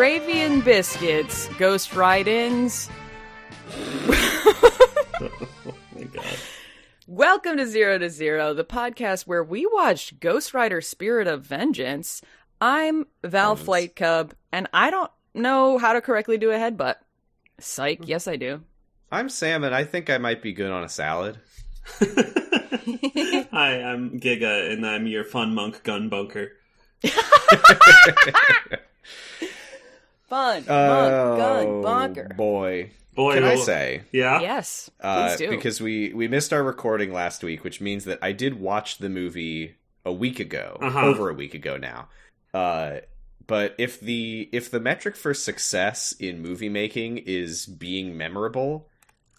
Gravy and biscuits, ghost ridings. Oh my god. Welcome to 0 to 0, the podcast where we watched Ghost Rider Spirit of Vengeance. I'm Val Flight Cub, and I don't know how to correctly do a headbutt. Psych, yes I do. I'm Sam, and I think I might be good on a salad. Hi, I'm Giga, and I'm your fun monk gun bunker. Fun, monk, gun, bunker. Boy, Can I say? Yeah? Yes, please do. Because we missed our recording last week, which means that I did watch the movie a week ago, over a week ago now. But if the metric for success in movie making is being memorable,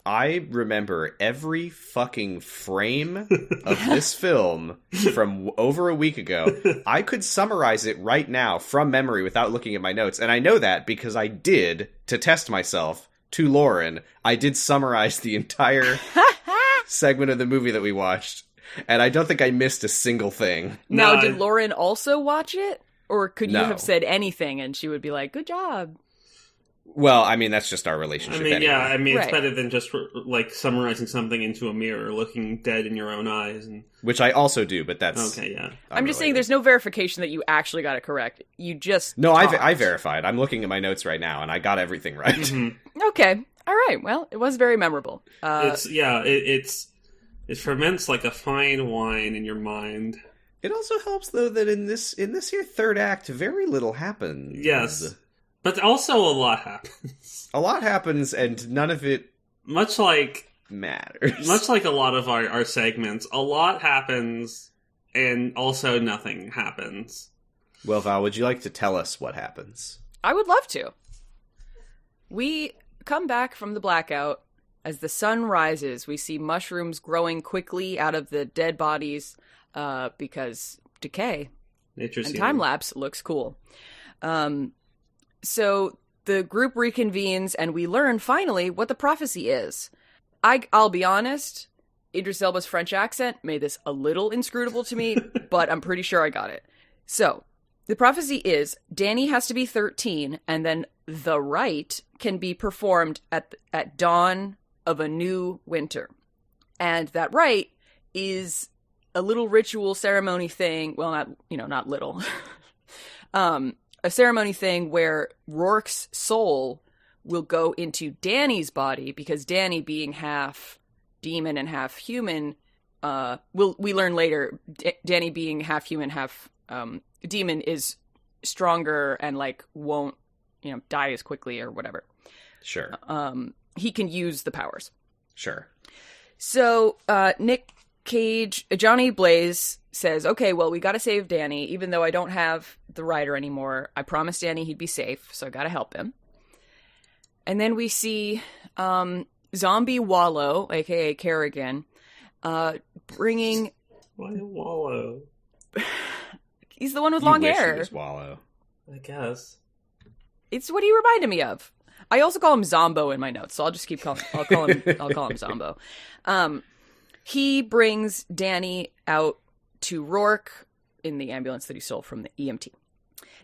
I remember every fucking frame of this film from over a week ago. I could summarize it right now from memory without looking at my notes. And I know that because I did, to test myself, to Lauren, I did summarize the entire segment of the movie that we watched. And I don't think I missed a single thing. Now, did Lauren also watch it? Or could you No. have said anything and she would be like, good job? Well, I mean, that's just our relationship anyway. It's Right. better than just, like, summarizing something into a mirror, looking dead in your own eyes. And Which I also do, but that's... okay, yeah. I'm just saying there's no verification that you actually got it correct. You just No, talked. I verified. I'm looking at my notes right now, and I got everything right. Mm-hmm. Okay. All right. Well, it was very memorable. It ferments like a fine wine in your mind. It also helps, though, that in this here third act, very little happens. Yes. But also a lot happens. A lot happens, and none of it Much like matters. a lot of our segments, a lot happens, and also nothing happens. Well, Val, would you like to tell us what happens? I would love to. We come back from the blackout. As the sun rises, we see mushrooms growing quickly out of the dead bodies because decay Nature's and healing. time-lapse looks cool. So the group reconvenes, and we learn, finally, what the prophecy is. I'll be honest, Idris Elba's French accent made this a little inscrutable to me, but I'm pretty sure I got it. So, the prophecy is, Danny has to be 13, and then the rite can be performed at dawn of a new winter. And that rite is a little ritual ceremony thing, well, not little, a ceremony thing where Rourke's soul will go into Danny's body, because Danny, being half demon and half human, we learn later, Danny being half human, half demon is stronger and won't die as quickly or whatever. Sure. He can use the powers. Sure. So Nick Cage, Johnny Blaze says, okay, well, we gotta save Danny, even though I don't have the rider anymore. I promised Danny he'd be safe, so I gotta help him. And then we see Zombie Wallow, aka Kerrigan, bringing... Why Wallow? He's the one with You long wish hair. It was Wallow. I guess. It's what he reminded me of. I also call him Zombo in my notes, so I'll just keep calling. I'll call him Zombo. He brings Danny out to Rourke in the ambulance that he stole from the EMT.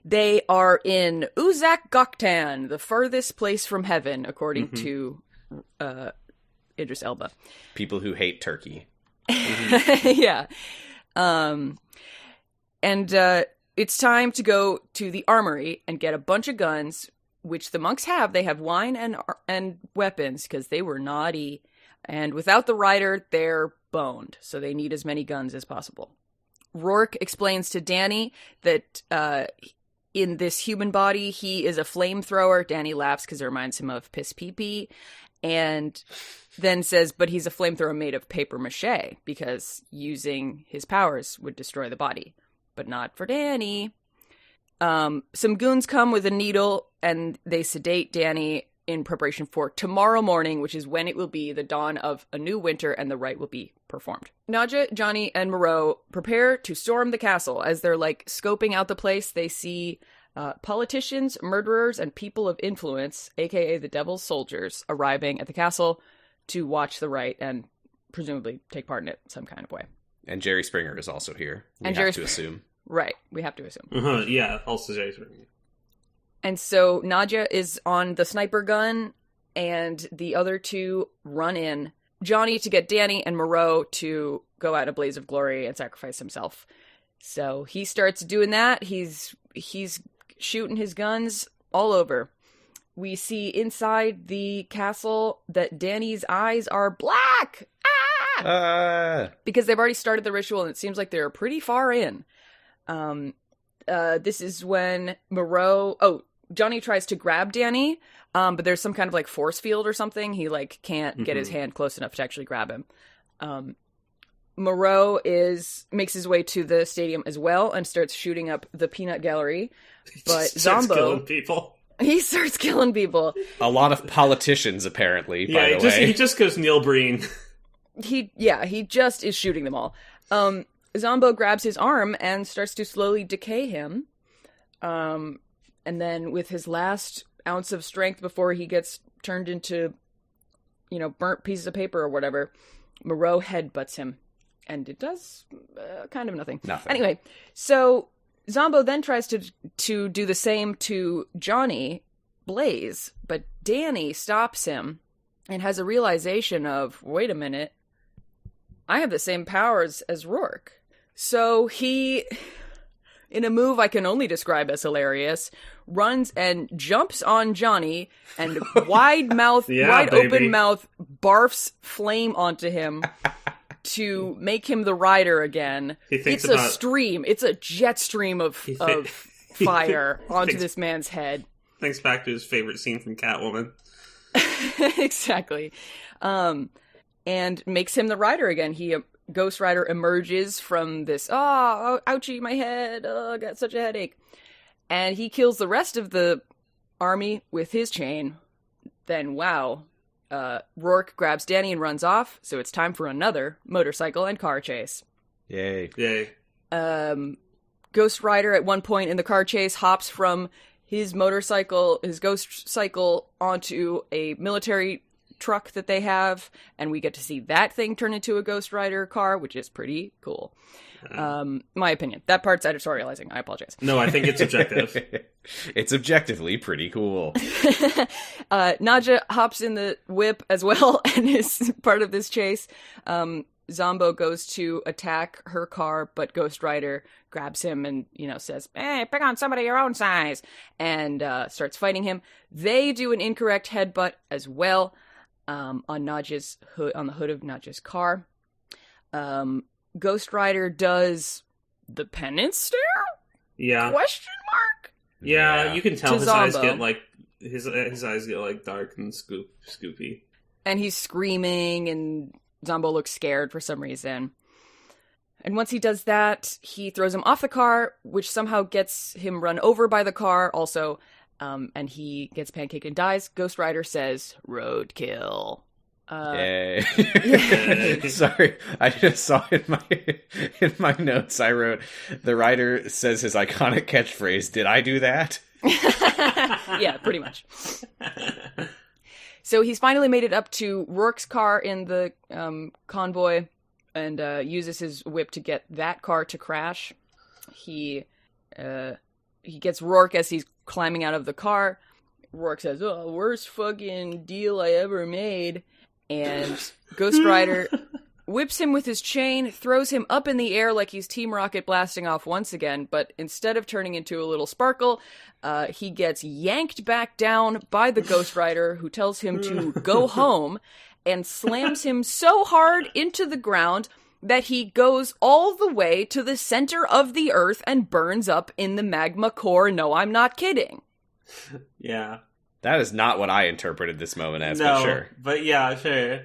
They are in Uzak Goktan, the furthest place from heaven, according to Idris Elba. People who hate turkey. Yeah. And it's time to go to the armory and get a bunch of guns, which the monks have. They have wine and weapons because they were naughty. And without the rider, they're boned. So they need as many guns as possible. Rourke explains to Danny that in this human body, he is a flamethrower. Danny laughs because it reminds him of Piss Pee Pee. And then says, but he's a flamethrower made of paper mache because using his powers would destroy the body. But not for Danny. Some goons come with a needle and they sedate Danny in preparation for tomorrow morning, which is when it will be the dawn of a new winter and the rite will be performed. Nadya, Johnny, and Moreau prepare to storm the castle. As they're scoping out the place, they see politicians, murderers, and people of influence, aka the Devil's Soldiers, arriving at the castle to watch the rite and presumably take part in it some kind of way. And Jerry Springer is also here. We And have Jerry to assume. Right, we have to assume. Yeah, also Jason. And so Nadya is on the sniper gun, and the other two run in. Johnny to get Danny, and Moreau to go out in a blaze of glory and sacrifice himself. So he starts doing that. He's shooting his guns all over. We see inside the castle that Danny's eyes are black! Because they've already started the ritual, and it seems like they're pretty far in. This is when Johnny tries to grab Danny, but there's some kind of, like, force field or something. He, like, can't get his hand close enough to actually grab him. Moreau makes his way to the stadium as well and starts shooting up the peanut gallery. But Zombo... killing people. He starts killing people. A lot of politicians, apparently, by the way. He just goes Neil Breen. He just is shooting them all. Zombo grabs his arm and starts to slowly decay him. And then with his last ounce of strength before he gets turned into, burnt pieces of paper or whatever, Moreau headbutts him. And it does kind of nothing. Anyway, so Zombo then tries to do the same to Johnny Blaze, but Danny stops him and has a realization of, wait a minute, I have the same powers as Rourke. So he, in a move I can only describe as hilarious, runs and jumps on Johnny and wide open mouth barfs flame onto him to make him the rider again. It's a jet stream of fire onto this man's head. Thinks back to his favorite scene from Catwoman. Exactly. And makes him the rider again. Ghost Rider emerges from this, ouchie, my head, I got such a headache. And he kills the rest of the army with his chain. Then, Rourke grabs Danny and runs off, so it's time for another motorcycle and car chase. Yay. Ghost Rider at one point in the car chase hops from his ghost cycle, onto a military truck that they have, and we get to see that thing turn into a Ghost Rider car, which is pretty cool. My opinion. That part's editorializing. I apologize. No, I think it's objective. It's objectively pretty cool. Nadya hops in the whip as well and is part of this chase. Zombo goes to attack her car, but Ghost Rider grabs him and, says, hey, pick on somebody your own size, and starts fighting him. They do an incorrect headbutt as well on Nadya's hood, on the hood of Nadya's car. Ghost Rider does the penance stare? Yeah. Question mark? Yeah, you can tell his Zombo. eyes get his eyes get dark and scoopy. And he's screaming, and Zombo looks scared for some reason. And once he does that, he throws him off the car, which somehow gets him run over by the car also, and he gets pancaked and dies. Ghost Rider says, roadkill. Yay. Sorry, I just saw in my notes, I wrote, the writer says his iconic catchphrase, did I do that? Yeah, pretty much. So he's finally made it up to Rourke's car in the convoy and uses his whip to get that car to crash. He gets Rourke as he's climbing out of the car. Rourke says, worst fucking deal I ever made. And Ghost Rider whips him with his chain, throws him up in the air like he's Team Rocket blasting off once again, but instead of turning into a little sparkle, he gets yanked back down by the Ghost Rider, who tells him to go home, and slams him so hard into the ground that he goes all the way to the center of the earth and burns up in the magma core. No, I'm not kidding. Yeah. That is not what I interpreted this moment as, but sure. But yeah, sure.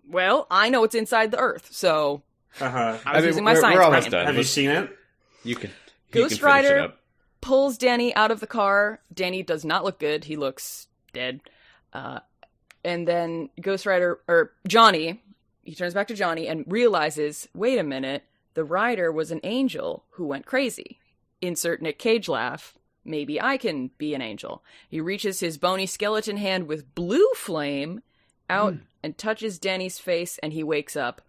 Well, I know it's inside the earth, so I was using my science we're almost brain. done. Have you seen it? Ghost Rider pulls Danny out of the car. Danny does not look good. He looks dead. And then Johnny, he turns back to Johnny and realizes, wait a minute, the rider was an angel who went crazy. Insert Nick Cage laugh. Maybe I can be an angel. He reaches his bony skeleton hand with blue flame out and touches Danny's face, and he wakes up.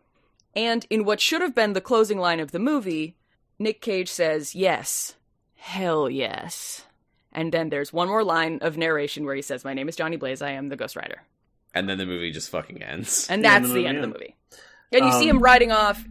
And in what should have been the closing line of the movie, Nick Cage says, yes, hell yes. And then there's one more line of narration where he says, "My name is Johnny Blaze. I am the Ghost Rider." And then the movie just fucking ends. And that's the end of the movie. And you see him riding off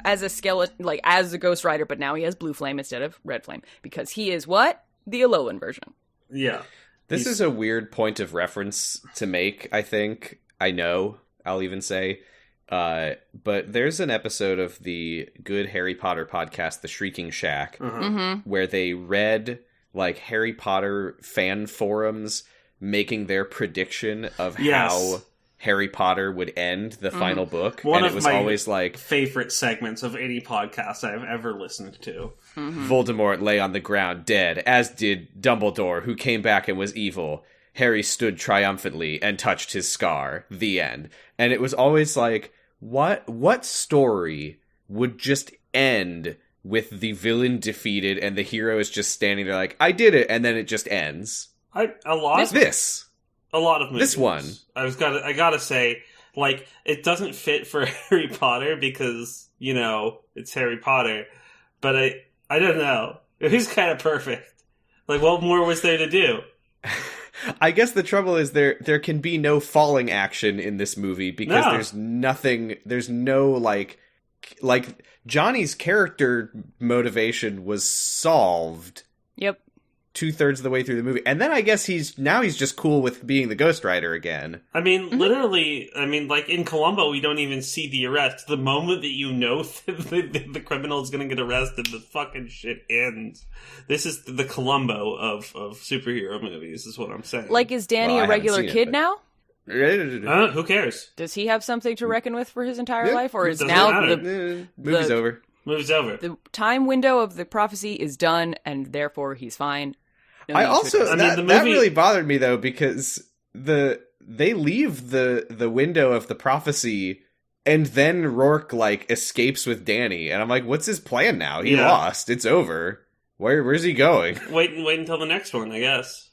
as a skeleton, like as a Ghost Rider, but now he has blue flame instead of red flame because he is what? The Alolan version. Yeah. This is a weird point of reference to make, I think. I know, I'll even say. But there's an episode of the good Harry Potter podcast, The Shrieking Shack, where they read like Harry Potter fan forums making their prediction of how Harry Potter would end the final book. One and it was always like favorite segments of any podcast I've ever listened to. Voldemort lay on the ground dead, as did Dumbledore, who came back and was evil. Harry stood triumphantly and touched his scar. The end. And it was always like, what story would just end with the villain defeated and the hero is just standing there like, I did it, and then it just ends? A lot of movies. This one. I gotta say, like, it doesn't fit for Harry Potter because, you know, it's Harry Potter. But I don't know. It was kind of perfect. Like, what more was there to do? I guess the trouble is there can be no falling action in this movie because there's no like Johnny's character motivation was solved. Yep. 2/3 of the way through the movie. And then I guess he's just cool with being the Ghost Rider again. I mean, literally, like in Columbo, we don't even see the arrest. The moment that you know the criminal is going to get arrested, the fucking shit ends. This is the Columbo of superhero movies, is what I'm saying. Like, is Danny a regular kid now? Who cares? Does he have something to reckon with for his entire life? Or is Doesn't now matter. Movie's over. Movie's over. The time window of the prophecy is done, and therefore he's fine. No that really bothered me though, because they leave the window of the prophecy and then Rourke like escapes with Danny, and I'm like, what's his plan now? He lost. It's over. Where's he going? Wait until the next one, I guess.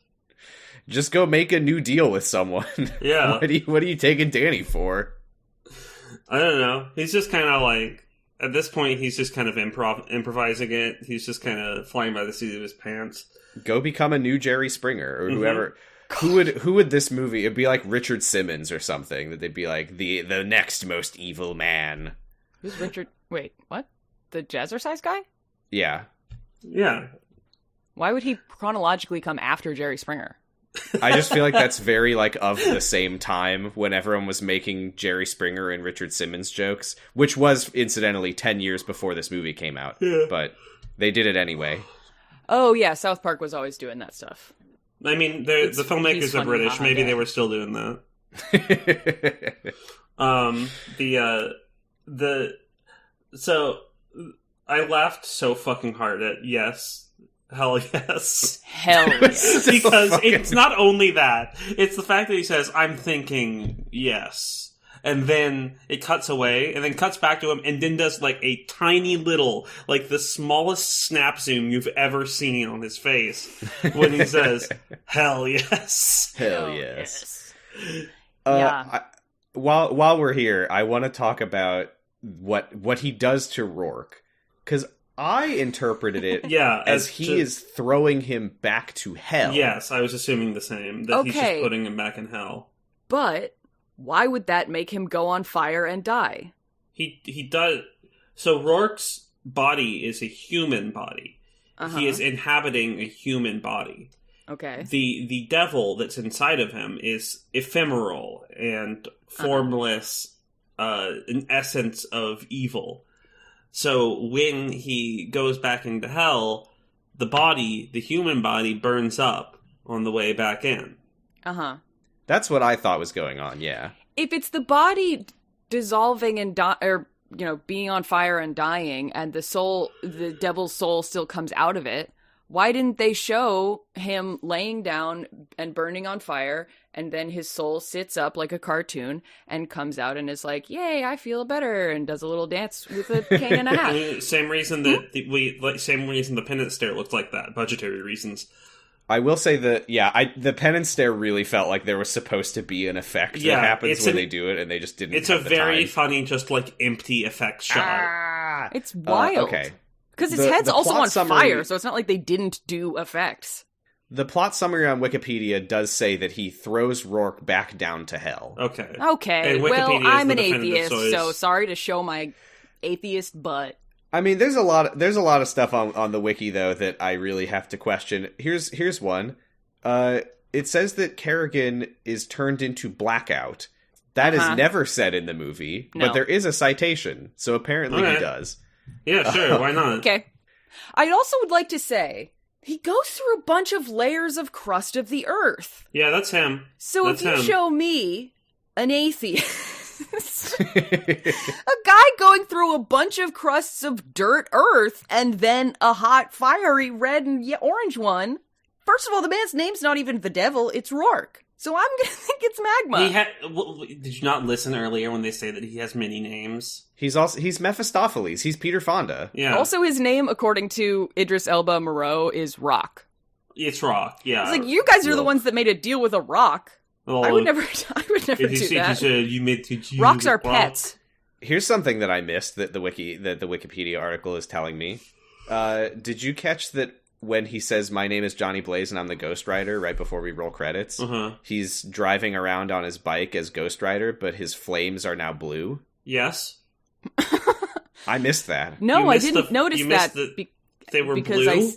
Just go make a new deal with someone. Yeah. What are you taking Danny for? I don't know. He's just kind of like, at this point, he's just kind of improvising it. He's just kind of flying by the seat of his pants. Go become a new Jerry Springer or whoever. Who would this movie? It'd be like Richard Simmons or something. That they'd be like the next most evil man. Who's Richard? Wait, what? The Jazzercise guy? Yeah. Yeah. Why would he chronologically come after Jerry Springer? I just feel like that's very like of the same time when everyone was making Jerry Springer and Richard Simmons jokes, which was incidentally 10 years before this movie came out. Yeah. But they did it anyway. Oh, yeah, South Park was always doing that stuff. I mean, the filmmakers are British. Maybe they were still doing that. So, I laughed so fucking hard at yes. Hell yes. Hell yes. Because it's not only that. It's the fact that he says, I'm thinking yes. And then it cuts away, and then cuts back to him, and then does like a tiny little, like the smallest snap zoom you've ever seen on his face when he says, hell yes. Hell yes. Yeah. While we're here, I want to talk about what he does to Rourke. Because I interpreted it as he is throwing him back to hell. Yes, I was assuming the same. That he's just putting him back in hell. But why would that make him go on fire and die? He does. So Rourke's body is a human body. He is inhabiting a human body. Okay. The devil that's inside of him is ephemeral and formless, an essence of evil. So when he goes back into hell, the human body burns up on the way back in. Uh-huh. That's what I thought was going on, yeah. If it's the body dissolving and being on fire and dying, and the devil's soul still comes out of it, why didn't they show him laying down and burning on fire, and then his soul sits up like a cartoon and comes out and is like, "Yay, I feel better," and does a little dance with a cane and a hat. Same reason that the penance stare looked like that. Budgetary reasons. I will say that, the penance stare really felt like there was supposed to be an effect that happens when they do it, and they just didn't. It's a very funny, just like empty effect shot. It's wild. Okay. Because his head's also on fire, so it's not like they didn't do effects. The plot summary on Wikipedia does say that he throws Rourke back down to hell. Okay. Okay, And well, Wikipedia is I'm the an definitive atheist, source. so sorry to show my atheist butt. I mean, there's a lot of stuff on the wiki though that I really have to question. Here's one. It says that Kerrigan is turned into Blackout. That is never said in the movie, but there is a citation, so apparently he does. Yeah, sure, why not? Okay. I also would like to say, he goes through a bunch of layers of crust of the earth. Yeah, that's him. So that's if you him. show me an atheist, a guy going through a bunch of crusts of dirt earth, and then a hot, fiery red and orange one, first of all, the man's name's not even the devil, it's Rourke. So I'm gonna think it's Magma. Did you not listen earlier when they say that he has many names? He's Mephistopheles. He's Peter Fonda. Yeah. Also, his name, according to Idris Elba Moreau, is Rock. It's Rock. Yeah. It's like, you guys are the ones that made a deal with a rock. Well, I would never do that. Rocks are pets. Here's something that I missed that the Wikipedia article is telling me. Did you catch that when he says, "My name is Johnny Blaze and I'm the Ghost Rider," right before we roll credits, he's driving around on his bike as Ghost Rider, but his flames are now blue? Yes. I missed that. No, I didn't notice that. They were because blue?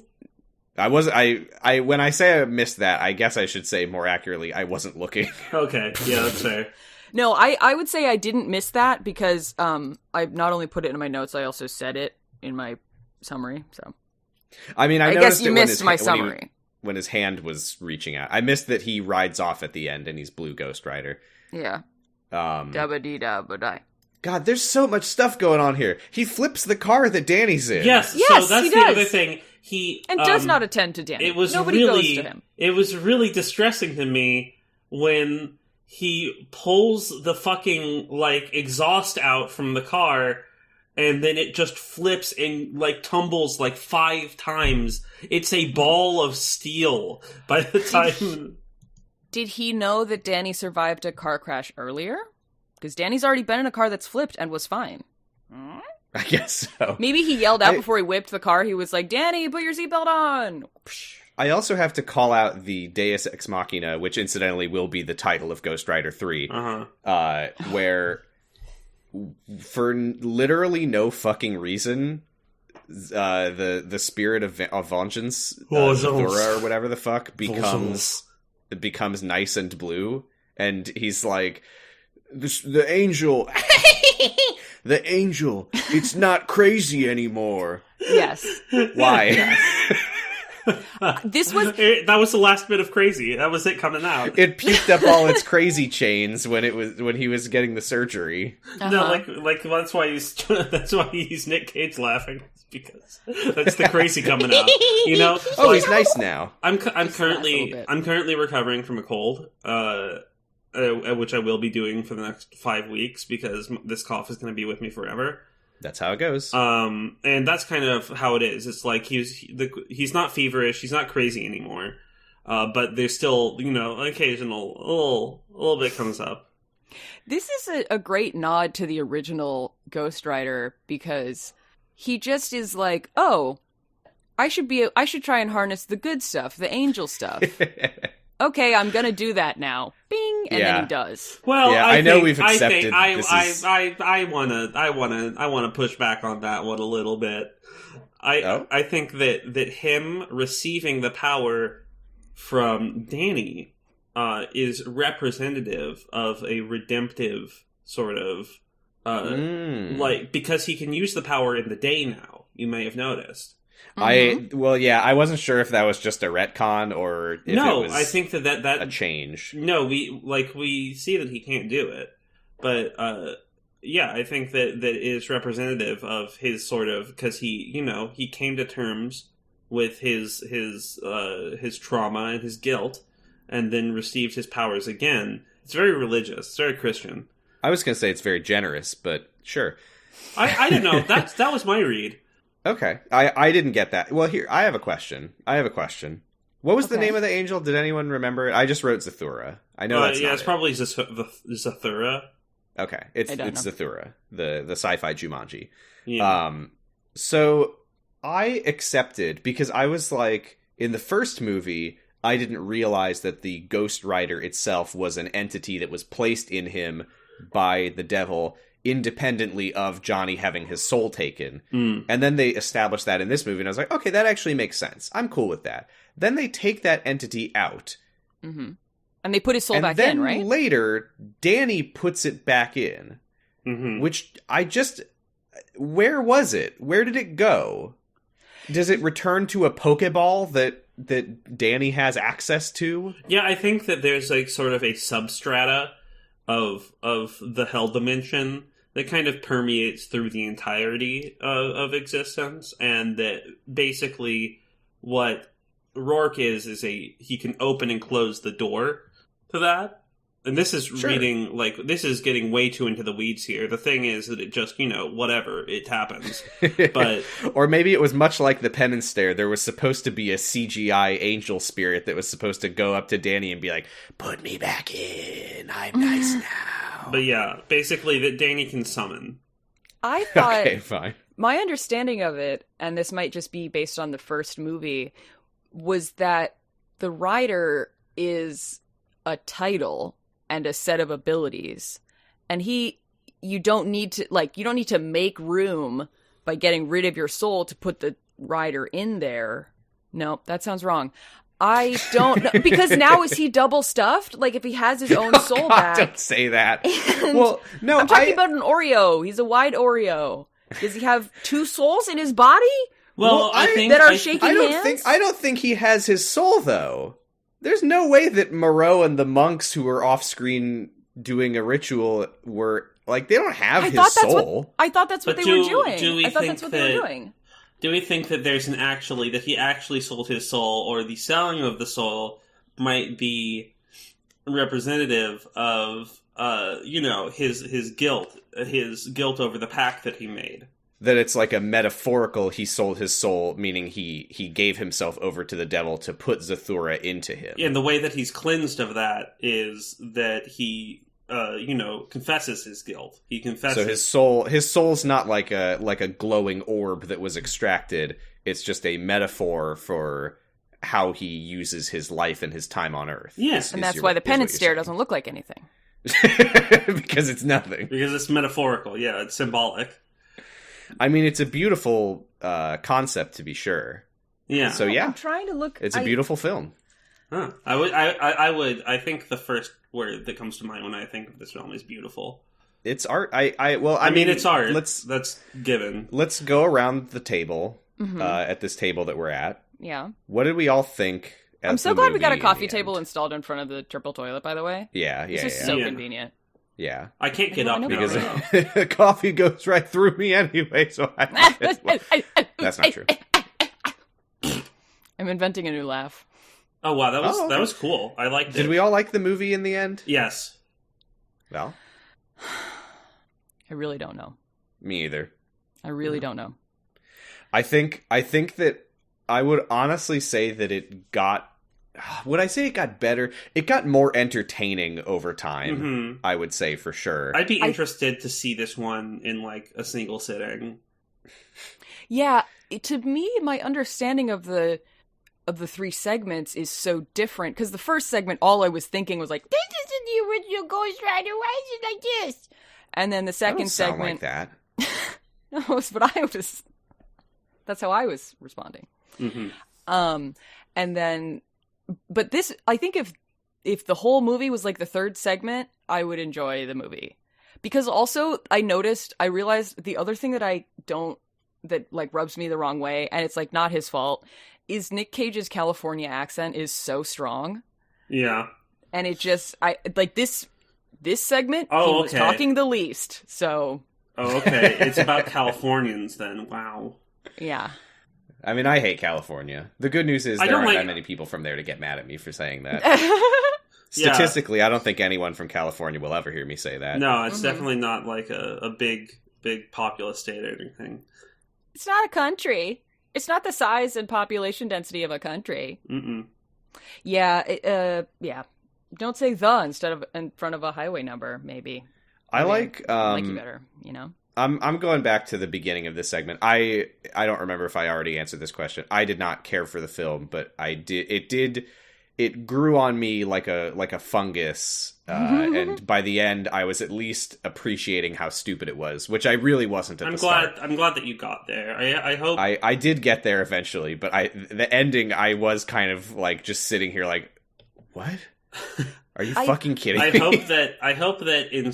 When I say I missed that, I guess I should say more accurately, I wasn't looking. Okay, yeah, that's fair. No, I would say I didn't miss that because I not only put it in my notes, I also said it in my summary, so... I mean, I guess you missed my summary. When his hand was reaching out. I missed that he rides off at the end and he's Blue Ghost Rider. Yeah. Dabba-dee-dabba-die. God, there's so much stuff going on here. He flips the car that Danny's in. Yes, so that's the other thing. He does not attend to Danny. Nobody goes to him. It was really distressing to me when he pulls the fucking, exhaust out from the car, and then it just flips and, tumbles, 5 times. It's a ball of steel by the time... Did he know that Danny survived a car crash earlier? Because Danny's already been in a car that's flipped and was fine. I guess so. Maybe he yelled out before he whipped the car. He was like, "Danny, put your seatbelt on!" I also have to call out the Deus Ex Machina, which incidentally will be the title of Ghost Rider 3, where... for literally no fucking reason, the spirit of vengeance, Zathura or whatever the fuck, becomes nice and blue, and he's like, the angel, the angel, it's not crazy anymore. Yes. Why? Yes. That was the last bit of crazy. That was it coming out. It puked up all its crazy chains when he was getting the surgery. No, that's why he's Nick Cage laughing, because that's the crazy coming out. You know? Oh, he's nice now. I'm currently recovering from a cold, which I will be doing for the next 5 weeks because this cough is going to be with me forever. That's how it goes. And that's kind of how it is. It's like he's not feverish, he's not crazy anymore. But there's still, occasional a little bit comes up. This is a great nod to the original Ghost Rider because he just is like, "Oh, I should try and harness the good stuff, the angel stuff." Okay, I'm gonna do that now. Bing, and then he does. Well, yeah, I know we've accepted. I wanna push back on that one a little bit. I think that him receiving the power from Danny is representative of a redemptive sort of because he can use the power in the day now. You may have noticed. I wasn't sure if that was just a retcon or if it was I think that a change. No, we see that he can't do it, but I think that is representative of his sort of, because he came to terms with his trauma and his guilt, and then received his powers again. It's very religious. It's very Christian. I was going to say it's very generous, but sure. I don't know. That was my read. Okay. I didn't get that. Well, here, I have a question. What was the name of the angel? Did anyone remember it? I just wrote Zathura. I know that's not it's probably Zathura. Okay. It's Zathura, the sci-fi Jumanji. Yeah. So I accepted, because I was like, in the first movie, I didn't realize that the Ghost Rider itself was an entity that was placed in him by the devil independently of Johnny having his soul taken. And then they established that in this movie, and I was like, okay, that actually makes sense. I'm cool with that. Then they take that entity out. Mm-hmm. And they put his soul back in, right? And then later, Danny puts it back in. Which I just... Where was it? Where did it go? Does it return to a Pokeball that Danny has access to? Yeah, I think that there's like sort of a substrata of the Hell Dimension that kind of permeates through the entirety of existence, and that basically what Rourke is he can open and close the door to that. And this is reading, like, this is getting way too into the weeds here. The thing is that it just, whatever, it happens. But or maybe it was much like the Penance Stare. There was supposed to be a CGI angel spirit that was supposed to go up to Danny and be like, put me back in, I'm nice now. But yeah, basically that Danny can summon. I thought, okay, fine. My understanding of it, and this might just be based on the first movie, was that the rider is a title and a set of abilities, and you don't need to make room by getting rid of your soul to put the rider in there. No, that sounds wrong. I don't know, because now is he double stuffed? Like, if he has his own soul back, don't say that. Well, no, I'm talking about an Oreo. He's a wide Oreo. Does he have two souls in his body? Well, I think that are shaking hands. I don't think he has his soul though. There's no way that Moreau and the monks who were off screen doing a ritual were like, they don't have his soul. I thought that's what they were doing. Do we think that that he actually sold his soul, or the selling of the soul might be representative of his guilt over the pact that he made? That it's like a metaphorical, he sold his soul, meaning he gave himself over to the devil to put Zathura into him. And the way that he's cleansed of that is that he, confesses his guilt. He confesses. So his soul's not like a glowing orb that was extracted. It's just a metaphor for how he uses his life and his time on Earth. Yes, and that's why the Penance Stare doesn't look like anything. Because it's nothing. Because it's metaphorical. Yeah, it's symbolic. I mean, it's a beautiful concept, to be sure. Yeah. So yeah, I'm trying to look. It's a beautiful film. Huh. I think the first word that comes to mind when I think of this film is beautiful. It's art. I mean, it's art. That's given. Let's go around the table at this table that we're at. Yeah. What did we all think? I'm so glad we got a coffee table installed in front of the triple toilet. By the way. Yeah. This is so convenient. Yeah. I can't get up because now. Coffee goes right through me anyway, so that's not true. I'm inventing a new laugh. Oh wow, that was cool. I liked it. Did we all like the movie in the end? Yes. Well, I really don't know. Me either. I really don't know. I think that I would honestly say that it got... Would I say it got better? It got more entertaining over time, I would say, for sure. I'd be interested to see this one in, like, a single sitting. Yeah, to me, my understanding of the three segments is so different. Because the first segment, all I was thinking was like, this isn't the original Ghost Rider, why is it like this? And then the second segment... Sound like that. No, but that's how I was responding. And then... But this, I think if the whole movie was like the third segment, I would enjoy the movie. Because also, I realized the other thing that like rubs me the wrong way, and it's like not his fault, is Nick Cage's California accent is so strong. Yeah. And it just, this segment, he was talking the least, so. Oh, okay. It's about Californians then. Wow. Yeah. I mean, I hate California. The good news is there aren't that many people from there to get mad at me for saying that. Statistically, I don't think anyone from California will ever hear me say that. No, it's definitely not like a big populous state or anything. It's not a country. It's not the size and population density of a country. Mm-mm. Yeah, yeah. Don't say the instead of in front of a highway number, maybe. I like you better, you know? I'm going back to the beginning of this segment. I don't remember if I already answered this question. I did not care for the film, but it it grew on me like a fungus, and by the end, I was at least appreciating how stupid it was, which I really wasn't at the start. I'm glad that you got there. I hope I did get there eventually, but the ending, I was kind of like just sitting here like, what? Are you fucking kidding me? I hope that in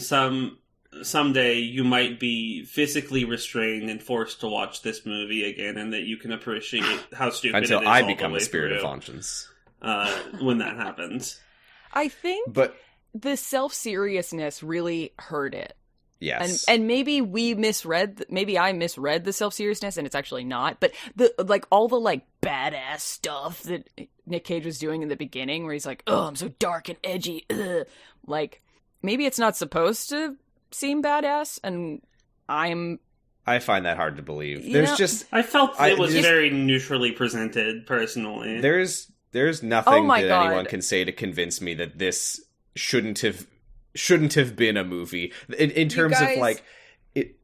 someday you might be physically restrained and forced to watch this movie again, and that you can appreciate how stupid it is until I become the spirit of conscience. When that happens. I think but the self-seriousness really hurt it. Yes. And maybe I misread the self-seriousness and it's actually not, but all the badass stuff that Nick Cage was doing in the beginning where he's like, "Oh, I'm so dark and edgy." Ugh. Like, maybe it's not supposed to seem badass, and I find that hard to bbelieve. I felt it was very neutrally presented, personally. There's nothing that anyone can say to convince me that this shouldn't have been a movie in terms of it.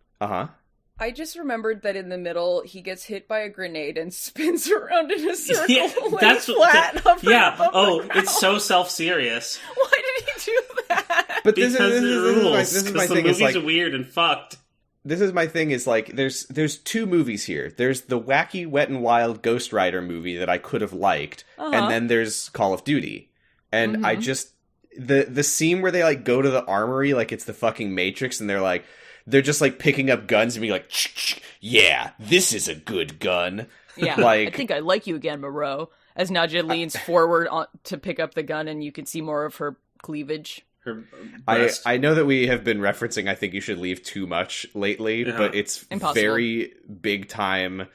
I just remembered that in the middle he gets hit by a grenade and spins around in a circle. Yeah, that's flat. It's so self-serious. Why did he do that? But this is my thing. The movies are weird and fucked. This is my thing, is there's two movies here. There's the wacky, Wet and Wild Ghost Rider movie that I could have liked, and then there's Call of Duty. And I just, the scene where they go to the armory like it's the fucking Matrix, and they're just picking up guns and being like, yeah, this is a good gun. Yeah, I think I like you again, Moreau. As Nadya leans forward to pick up the gun, and you can see more of her cleavage. I know that we have been referencing I Think You Should Leave too much lately, but it's very big time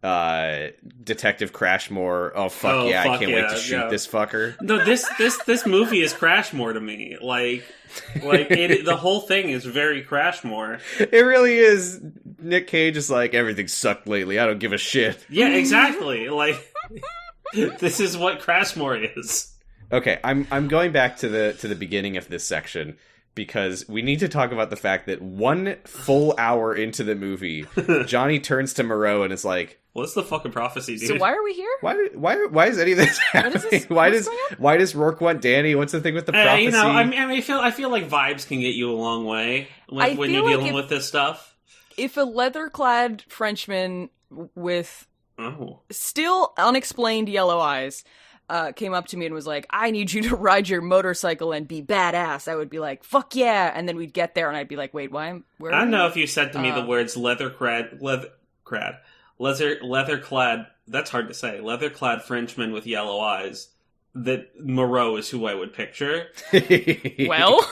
Detective Crashmore. Oh fuck yeah, I can't wait to shoot this fucker. No, this movie is Crashmore to me. The whole thing is very Crashmore. It really is. Nick Cage is like, everything sucked lately, I don't give a shit. Yeah, exactly. This is what Crashmore is. Okay, I'm going back to the beginning of this section because we need to talk about the fact that 1 full hour into the movie, Johnny turns to Moreau and is like, "What's the fucking prophecy, dude? So why are we here? Why is any of this happening? Why does Rourke want Danny? What's the thing with the prophecy? I feel like vibes can get you a long way when you're dealing with this stuff. If a leather-clad Frenchman with still unexplained yellow eyes came up to me and was like, "I need you to ride your motorcycle and be badass," I would be like, "Fuck yeah!" And then we'd get there, and I'd be like, "Wait, why? Where?" I don't know if you said to me the words leather-clad. That's hard to say. Leather-clad Frenchman with yellow eyes. That Moreau is who I would picture. Well,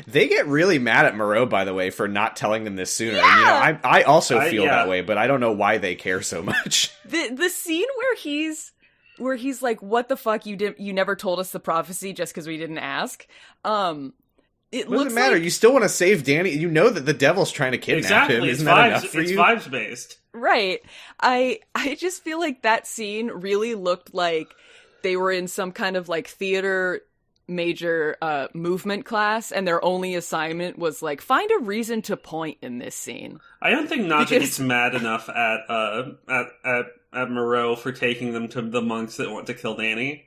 they get really mad at Moreau, by the way, for not telling them this sooner. Yeah! And, I also feel that way, but I don't know why they care so much. The scene where he's like, "What the fuck, you never told us the prophecy just because we didn't ask." It doesn't matter. You still want to save Danny. You know that the devil's trying to kidnap him. Isn't that enough for you? It's vibes based, right? I just feel like that scene really looked like they were in some kind of theater major movement class, and their only assignment was find a reason to point in this scene. I don't think Nadya gets mad enough at Moreau for taking them to the monks that want to kill Danny.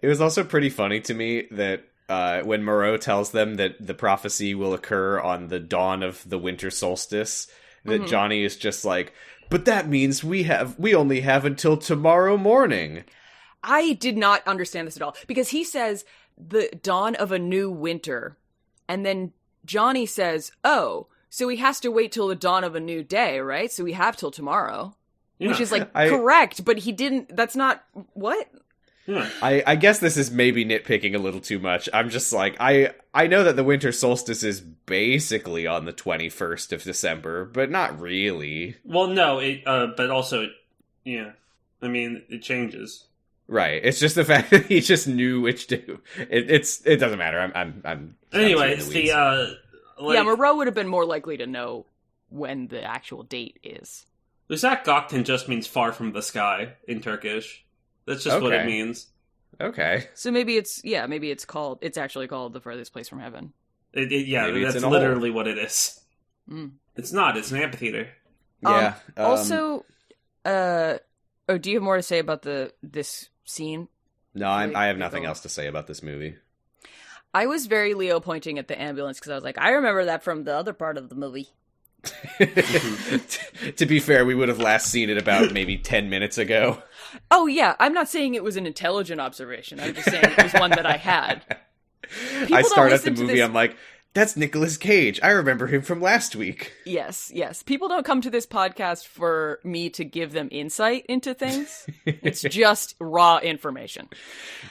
It was also pretty funny to me that when Moreau tells them that the prophecy will occur on the dawn of the winter solstice, that Johnny is just like, "But that means we only have until tomorrow morning." I did not understand this at all, because he says the dawn of a new winter, and then Johnny says, "Oh, so he has to wait till the dawn of a new day, right? So we have till tomorrow." Yeah. Which is correct, but he didn't. That's not what. Yeah. I guess this is maybe nitpicking a little too much. I'm just like, I know that the winter solstice is basically on the 21st of December, but not really. Well, no, but also, yeah. I mean, it changes. Right. It's just the fact that he just knew which to. It doesn't matter. I'm anyway, it's Moreau would have been more likely to know when the actual date is. Uzak Gökten just means far from the sky in Turkish. That's just what it means. Okay. So maybe it's actually called the furthest place from heaven. That's literally what it is. Mm. It's not. It's an amphitheater. Yeah. Also, do you have more to say about this scene? No, I have nothing else to say about this movie. I was very Leo pointing at the ambulance because I was like, I remember that from the other part of the movie. To be fair, we would have last seen it about maybe 10 minutes ago. Oh, yeah. I'm not saying it was an intelligent observation. I'm just saying it was one that I had. I start at the movie, I'm like, that's Nicolas Cage. I remember him from last week. Yes. People don't come to this podcast for me to give them insight into things. It's just raw information.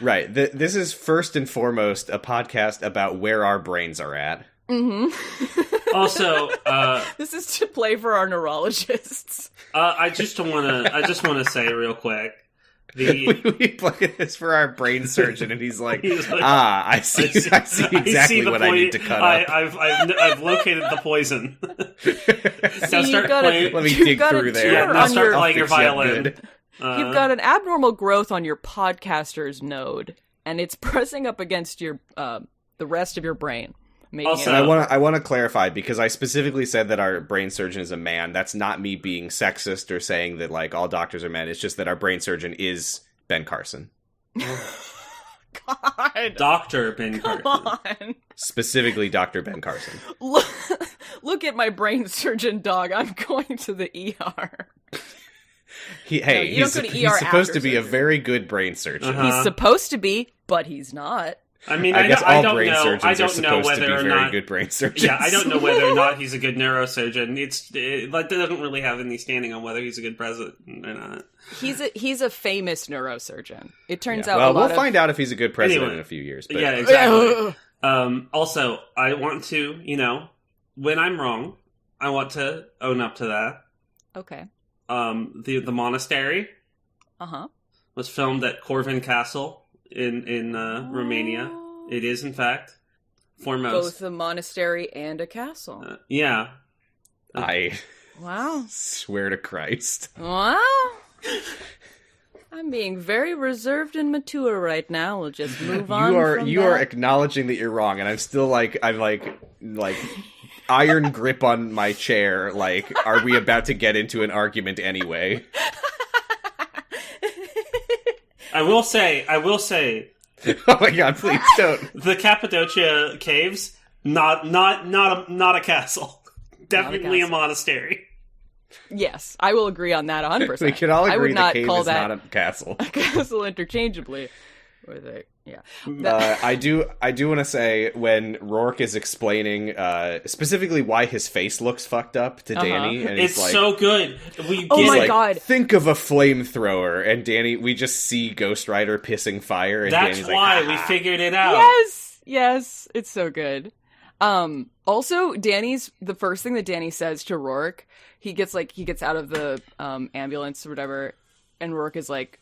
Right. This is first and foremost a podcast about where our brains are at. Mm-hmm. Also, this is to play for our neurologists. I just want to say real quick. We play this for our brain surgeon, and he's like, I see exactly what I need to cut up. I've located the poison. Now start playing. Let me dig through there. Yeah, now start playing your violin. You've got an abnormal growth on your podcaster's node, and it's pressing up against your the rest of your brain. Also, I want to clarify, because I specifically said that our brain surgeon is a man. That's not me being sexist or saying that like all doctors are men. It's just that our brain surgeon is Ben Carson. God. Dr. Ben Carson. On. Specifically Dr. Ben Carson. Look at my brain surgeon, dog. I'm going to the ER. He's supposed to be a very good brain surgeon. He's supposed to be, but he's not. I mean, I guess all brain surgeons I are don't know supposed to whether be or very not good brain surgeons. Yeah, I don't know whether or not he's a good neurosurgeon. That doesn't really have any standing on whether he's a good president or not. He's a famous neurosurgeon. It turns out. Well, we'll find out if he's a good president anyway, in a few years. But. Yeah, exactly. Also, I want to, when I'm wrong, I want to own up to that. Okay. The monastery. Was filmed at Corvin Castle in Romania. It is, in fact, foremost. Both a monastery and a castle. Yeah. Wow. Swear to Christ. Wow. I'm being very reserved and mature right now. We'll just move on. You are acknowledging that you're wrong, and I'm still like iron grip on my chair. Like, are we about to get into an argument anyway? I will say. Oh my god! Please don't. The Cappadocia Caves, not a castle. Definitely a monastery. Yes, I will agree on that 100%. We can all agree I would not the cave call is that not a castle. A castle interchangeably. Yeah. I do want to say, when Rourke is explaining specifically why his face looks fucked up to Danny, and it's like, so good. God! Think of a flamethrower, and Danny, we just see Ghost Rider pissing fire, and that's Danny's why like, we figured it out. Yes, it's so good. Also, the first thing that Danny says to Rourke, he gets out of the ambulance or whatever, and Rourke is like,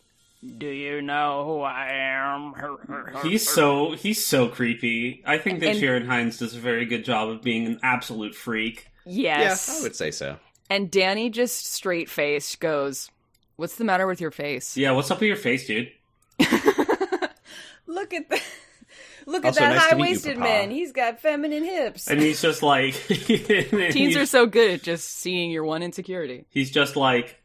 "Do you know who I am?" He's so creepy. I think that Sharon Hines does a very good job of being an absolute freak. Yes. Yeah, I would say so. And Danny just straight-faced goes, "What's the matter with your face?" Yeah, what's up with your face, dude? Look at that. Look at that high-waisted man. He's got feminine hips. And he's just like... Teens are so good at just seeing your one insecurity. He's just like...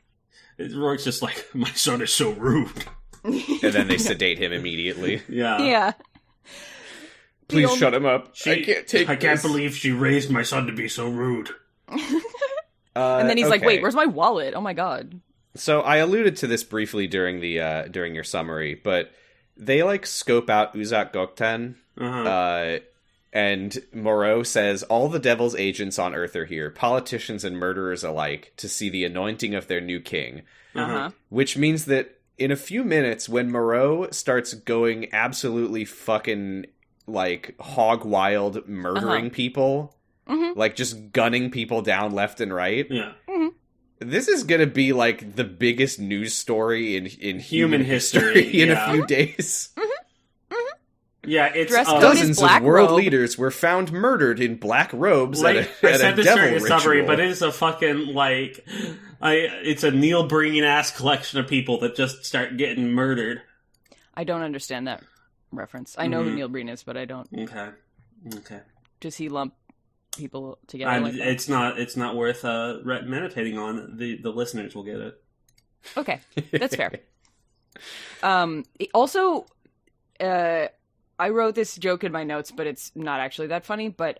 Rourke's just like, my son is so rude. And then they sedate him immediately. Yeah. Please shut him up. I can't believe she raised my son to be so rude. And then he's like, wait, where's my wallet? Oh my god. So I alluded to this briefly during your summary, but they like scope out Uzak Gokten, and Moreau says all the devil's agents on Earth are here, politicians and murderers alike, to see the anointing of their new king. Which means that in a few minutes, when Moreau starts going absolutely fucking like hog wild, murdering people, like just gunning people down left and right. Yeah. This is gonna be like the biggest news story in human history in a few days. Yeah, it's dozens of world leaders were found murdered in black robes at a devil ritual. Summary, but it is a fucking it's a Neil Breen-ass collection of people that just start getting murdered. I don't understand that reference. I know who Neil Breen is, but I don't. Okay. Does he lump people together like that? It's not worth meditating on. The listeners will get it. Okay, that's fair. Also, I wrote this joke in my notes, but it's not actually that funny. But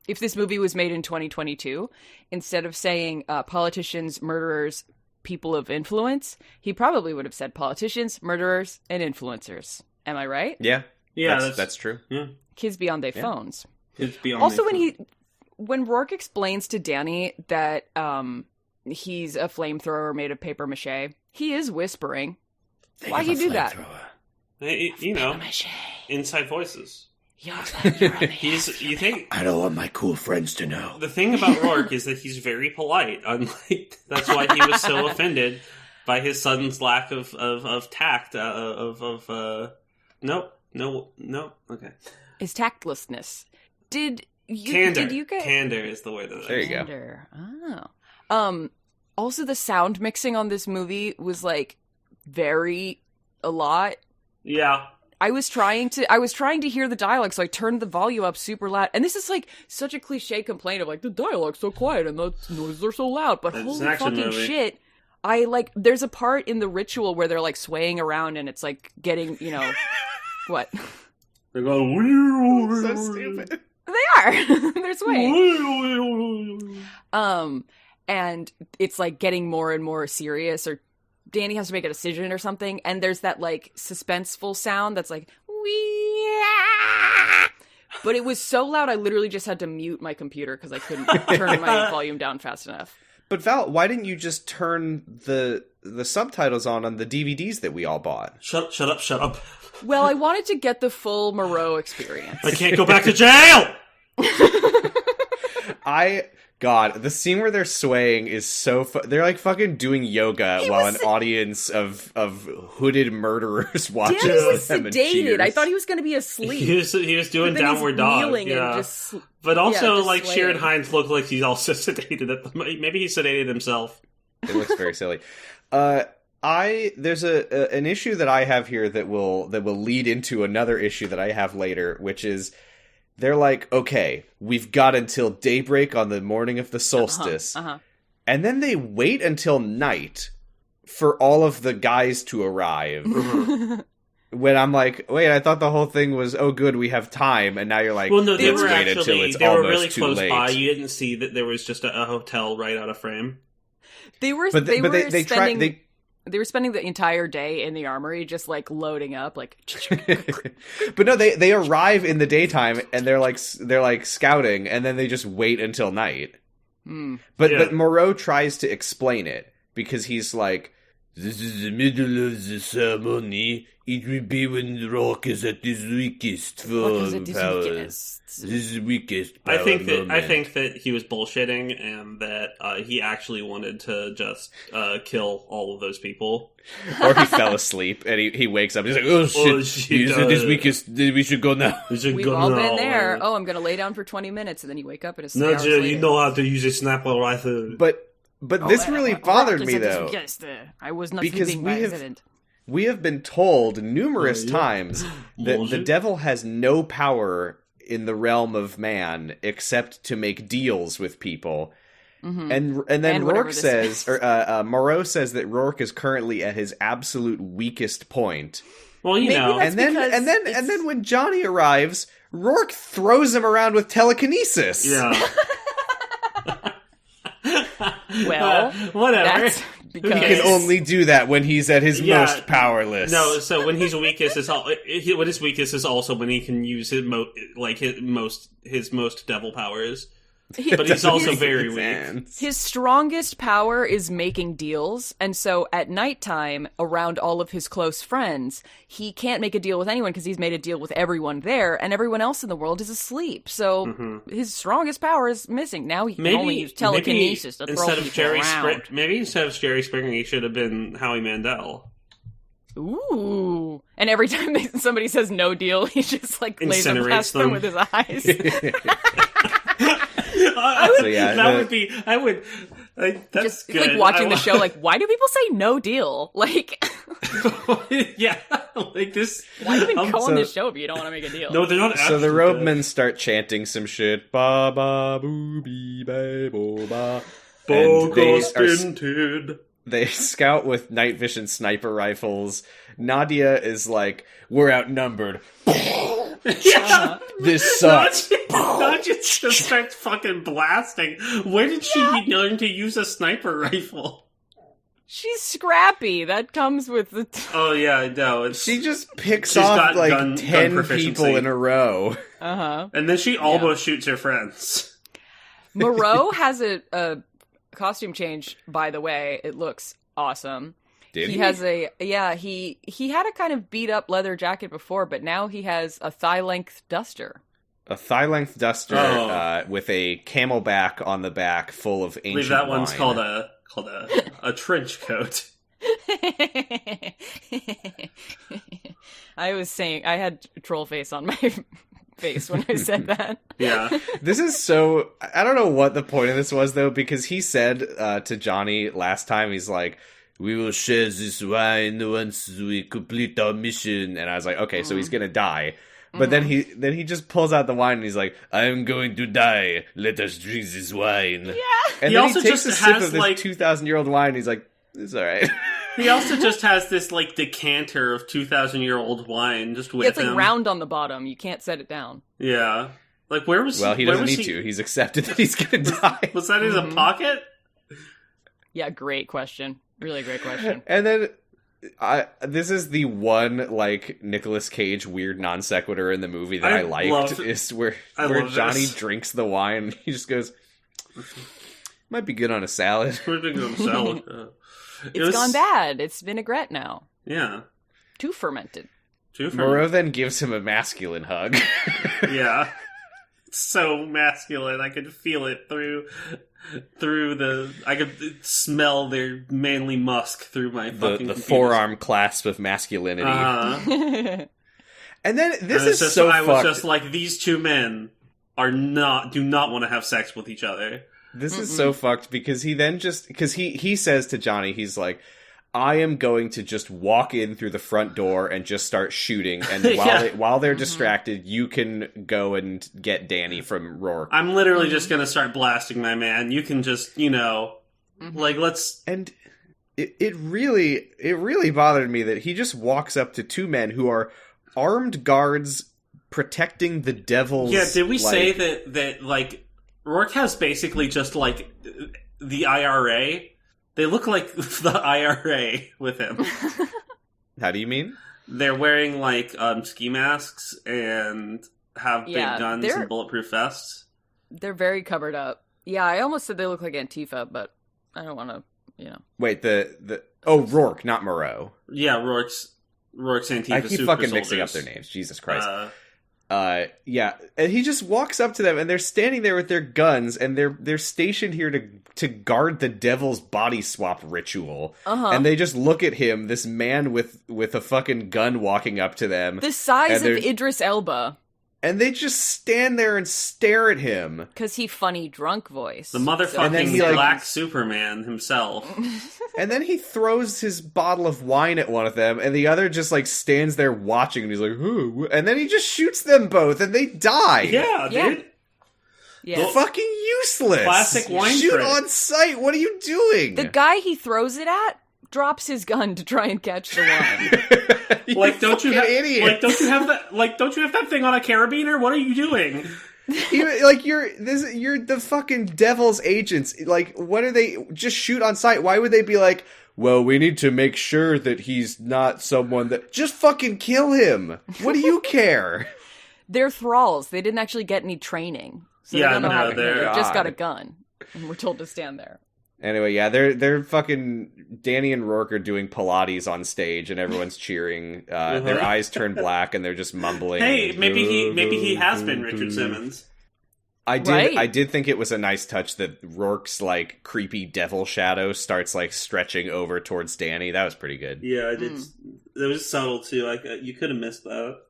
if this movie was made in 2022, instead of saying politicians, murderers, people of influence, he probably would have said politicians, murderers, and influencers. Am I right? Yeah. Yeah, that's true. Yeah. Kids beyond their phones. Kids beyond Also, their when Rourke explains to Danny that he's a flamethrower made of paper mache, he is whispering. Why he do that? You know, inside voices. You're like, You think I don't want my cool friends to know. The thing about Rourke is that he's very polite. Unlike that's why he was so offended by his son's lack of tact. No. Okay. His tactlessness. Candor. Did you get Candor is the word. There you Candor. Oh. Also, the sound mixing on this movie was like a lot. Yeah. I was trying to hear the dialogue, so I turned the volume up super loud. And this is like such a cliche complaint of like the dialogue's so quiet and the noises are so loud. But holy fucking shit. There's a part in the ritual where they're like swaying around and it's like getting, what? They're going So stupid. They are. They're swaying. And it's like getting more and more serious, or Danny has to make a decision or something, and there's that like suspenseful sound that's like wee. But it was so loud I literally just had to mute my computer because I couldn't turn my volume down fast enough. But Val, why didn't you just turn the subtitles on the DVDs that we all bought? Shut up. Well, I wanted to get the full Moreau experience. I can't go back to jail! God, the scene where they're swaying is so they're like fucking doing yoga while an audience of hooded murderers watches Danny was them and sedated. cheers. I thought he was going to be asleep. He was doing downward dog. Yeah. But also, like, swaying. Sharon Hines looked like he's also sedated. Maybe he sedated himself. It looks very silly. There's an issue that I have here that will lead into another issue that I have later, which is they're like, okay, we've got until daybreak on the morning of the solstice. And then they wait until night for all of the guys to arrive. When I'm like, wait, I thought the whole thing was, oh good, we have time, and now you're like, well, no, they let's were wait until it's almost really too close late. by. You didn't see that there was just a hotel right out of frame. They were spending the entire day in the armory just like loading up like But no, they arrive in the daytime and they're like scouting, and then they just wait until night. But Moreau tries to explain it because he's like, this is the middle of the ceremony. It will be when Rourke is at his weakest for power. This is weakest power. I think that he was bullshitting, and that he actually wanted to just kill all of those people. Or he fell asleep and he wakes up. He's like, oh shit, he's at his weakest. We should go now. We've all been there. Oh, I'm gonna lay down for 20 minutes, and then you wake up and it's 3 hours Nadya, later. you know how to use a sniper rifle. But this really bothered me though. I was not because sleeping by accident. We have been told numerous times that the devil has no power in the realm of man except to make deals with people. And then Rourke says, or Moreau says that Rourke is currently at his absolute weakest point. Well, you know, and then when Johnny arrives, Rourke throws him around with telekinesis. Yeah. Well, whatever. That's because he can only do that when he's at his most powerless. No, so when he's weakest is when his weakest is also when he can use his most devil powers. But he's also very weak. His strongest power is making deals, and so at nighttime, around all of his close friends, he can't make a deal with anyone because he's made a deal with everyone there, and everyone else in the world is asleep. So his strongest power is missing. Now he can only use telekinesis to throw people around. Maybe instead of Jerry Springer, he should have been Howie Mandel. Ooh. And every time somebody says no deal, he just like laser blasts them with his eyes. That's just good. like watching the show, like, why do people say no deal? Like, yeah, like this. Why even go on this show if you don't want to make a deal? No, they're not. So the roadmen start chanting some shit, ba ba boo bee ba bo ba, and They scout with night vision sniper rifles. Nadya is like, we're outnumbered. Yeah. This sucks. Nadya just starts fucking blasting. Where did she learn to use a sniper rifle? She's scrappy. That comes with the... Oh, yeah, I know. She just picks off, like, gun 10 people in a row. Uh-huh. And then she almost shoots her friends. Moreau has a costume change, by the way. It looks awesome. Did he? Has a... Yeah, he had a kind of beat-up leather jacket before, but now he has a thigh-length duster. A thigh-length duster with a camelback on the back full of ancient I believe that one's wine. called a trench coat. I was saying I had troll face on my face when I said that. Yeah. This is so... I don't know what the point of this was, though, because he said to Johnny last time, he's like, we will share this wine once we complete our mission. And I was like, okay, so he's gonna die. But then he just pulls out the wine and he's like, I'm going to die. Let us drink this wine. Yeah. And He then also he takes just a sip has, of this like- 2,000-year-old wine and he's like, it's alright. He also just has this, like, decanter of 2,000-year-old wine just with It's like him. round on the bottom. You can't set it down. Yeah. Like, where was Well, he where doesn't was need to. He's accepted that he's gonna die. Was that in a pocket? Yeah, great question. Really great question. And then... this is the one, like, Nicolas Cage weird non sequitur in the movie that I liked, is where Johnny drinks the wine and he just goes, might be good on a salad. It's gone bad. It's vinaigrette now. Yeah. Too fermented. Moreau then gives him a masculine hug. Yeah. So masculine. I could feel it through I could smell their manly musk through my fucking the computers. forearm clasp of masculinity. And then this is just, so I was fucked. just like, these two men do not want to have sex with each other. This is so fucked because he then because he says to Johnny, he's like, I am going to just walk in through the front door and just start shooting, and while they're distracted, you can go and get Danny from Rourke. I'm literally just gonna start blasting my man. You can just, like, let's... And it really bothered me that he just walks up to two men who are armed guards protecting the devil's... Yeah, did we say that, like, Rourke has basically just, like, the IRA... They look like the IRA with him. How do you mean? They're wearing, like, ski masks and have big guns and bulletproof vests. They're very covered up. Yeah, I almost said they look like Antifa, but I don't want to, Wait, Rourke, not Moreau. Yeah, Rourke's Antifa. I keep fucking mixing up their names. Jesus Christ. Yeah, and he just walks up to them, and they're standing there with their guns, and they're stationed here to guard the devil's body swap ritual. And they just look at him, this man with a fucking gun walking up to them, the size of Idris Elba, and they just stand there and stare at him because he funny drunk voice, the motherfucking Black Superman himself. And then he throws his bottle of wine at one of them, and the other just, like, stands there watching, and he's like, "Ooh," and then he just shoots them both, and they die. Yeah, dude. Yeah. Fucking useless. Classic wine Shoot trick. on sight. What are you doing? The guy he throws it at drops his gun to try and catch the wine. Like, don't you have idiot. Like, don't you have that? Like, don't you have that thing on a carabiner? What are you doing? You're the fucking devil's agents. Like, what are they? Just shoot on sight. Why would they be like, well, we need to make sure that he's not someone that... Just fucking kill him. What do you care? They're thralls. They didn't actually get any training. So they don't know how to... They just got a gun. And we're told to stand there. Anyway, yeah, they're fucking... Danny and Rourke are doing Pilates on stage, and everyone's cheering. Their eyes turn black, and they're just mumbling. Hey, maybe he has been Richard Simmons. I did think it was a nice touch that Rourke's, like, creepy devil shadow starts, like, stretching over towards Danny. That was pretty good. Yeah, I did. It was subtle, too. Like, you could have missed that.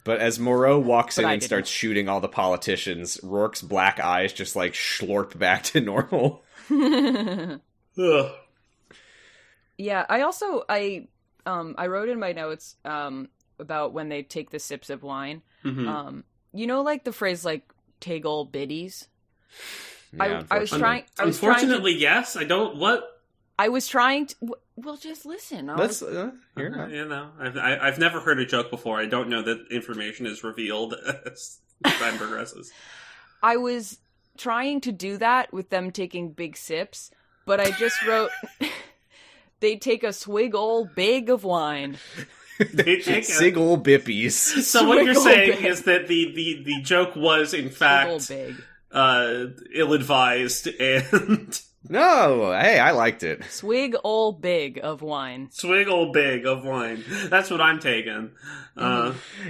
But as Moreau walks in and starts shooting all the politicians, Rourke's black eyes just, like, slurp back to normal. Ugh. Yeah, I also, I wrote in my notes about when they take the sips of wine. Like the phrase, like, Sig Ol Bippies? Yeah, I was trying... Unfortunately, yes. I don't... What? I was trying to. Well, just listen. Let's I've never heard a joke before. I don't know that information is revealed as time progresses. I was trying to do that with them taking big sips, but I just wrote they take a swig ol big of wine. They take Sig Ol Bippies. So what you're saying is that the joke was in fact ill-advised and No, hey, I liked it. Swig ol big of wine. Swig ol big of wine. That's what I'm taking.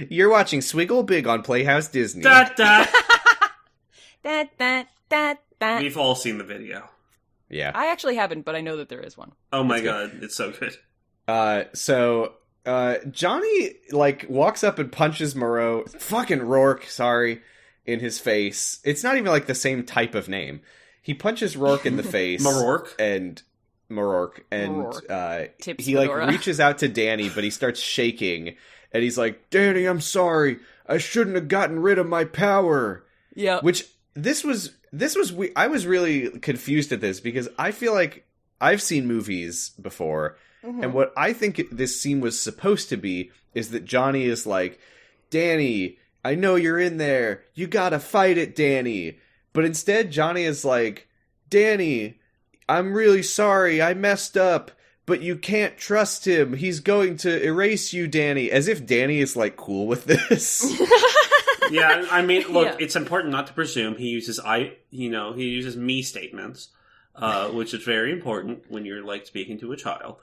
You're watching Swig Ol Big on Playhouse Disney. Da, da. Da. We've all seen the video. Yeah. I actually haven't, but I know that there is one. Oh my god, it's so good. So Johnny, like, walks up and punches Moreau, fucking Rourke, in his face. It's not even, like, the same type of name. He punches Rourke in the face. Moreau, and he, like, reaches out to Danny, but he starts shaking, and he's like, Danny, I'm sorry. I shouldn't have gotten rid of my power. Yeah. Which, I was really confused at this, because I feel like I've seen movies before, and what I think this scene was supposed to be is that Johnny is like, Danny, I know you're in there. You gotta fight it, Danny. But instead, Johnny is like, Danny, I'm really sorry. I messed up. But you can't trust him. He's going to erase you, Danny. As if Danny is, like, cool with this. Yeah, I mean, look, It's important not to presume. He uses me statements, which is very important when you're, like, speaking to a child.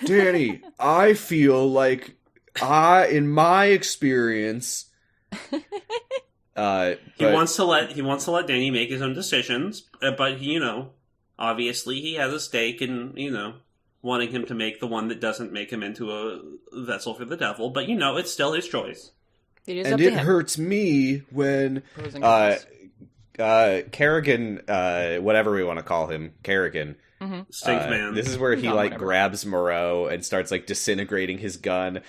Danny, I feel like in my experience, he wants to let Danny make his own decisions, but obviously he has a stake in wanting him to make the one that doesn't make him into a vessel for the devil. But it's still his choice. It is and up to it him. Hurts me when Kerrigan, whatever we want to call him, Kerrigan. Stinkman. This is where he grabs Moreau and starts like disintegrating his gun,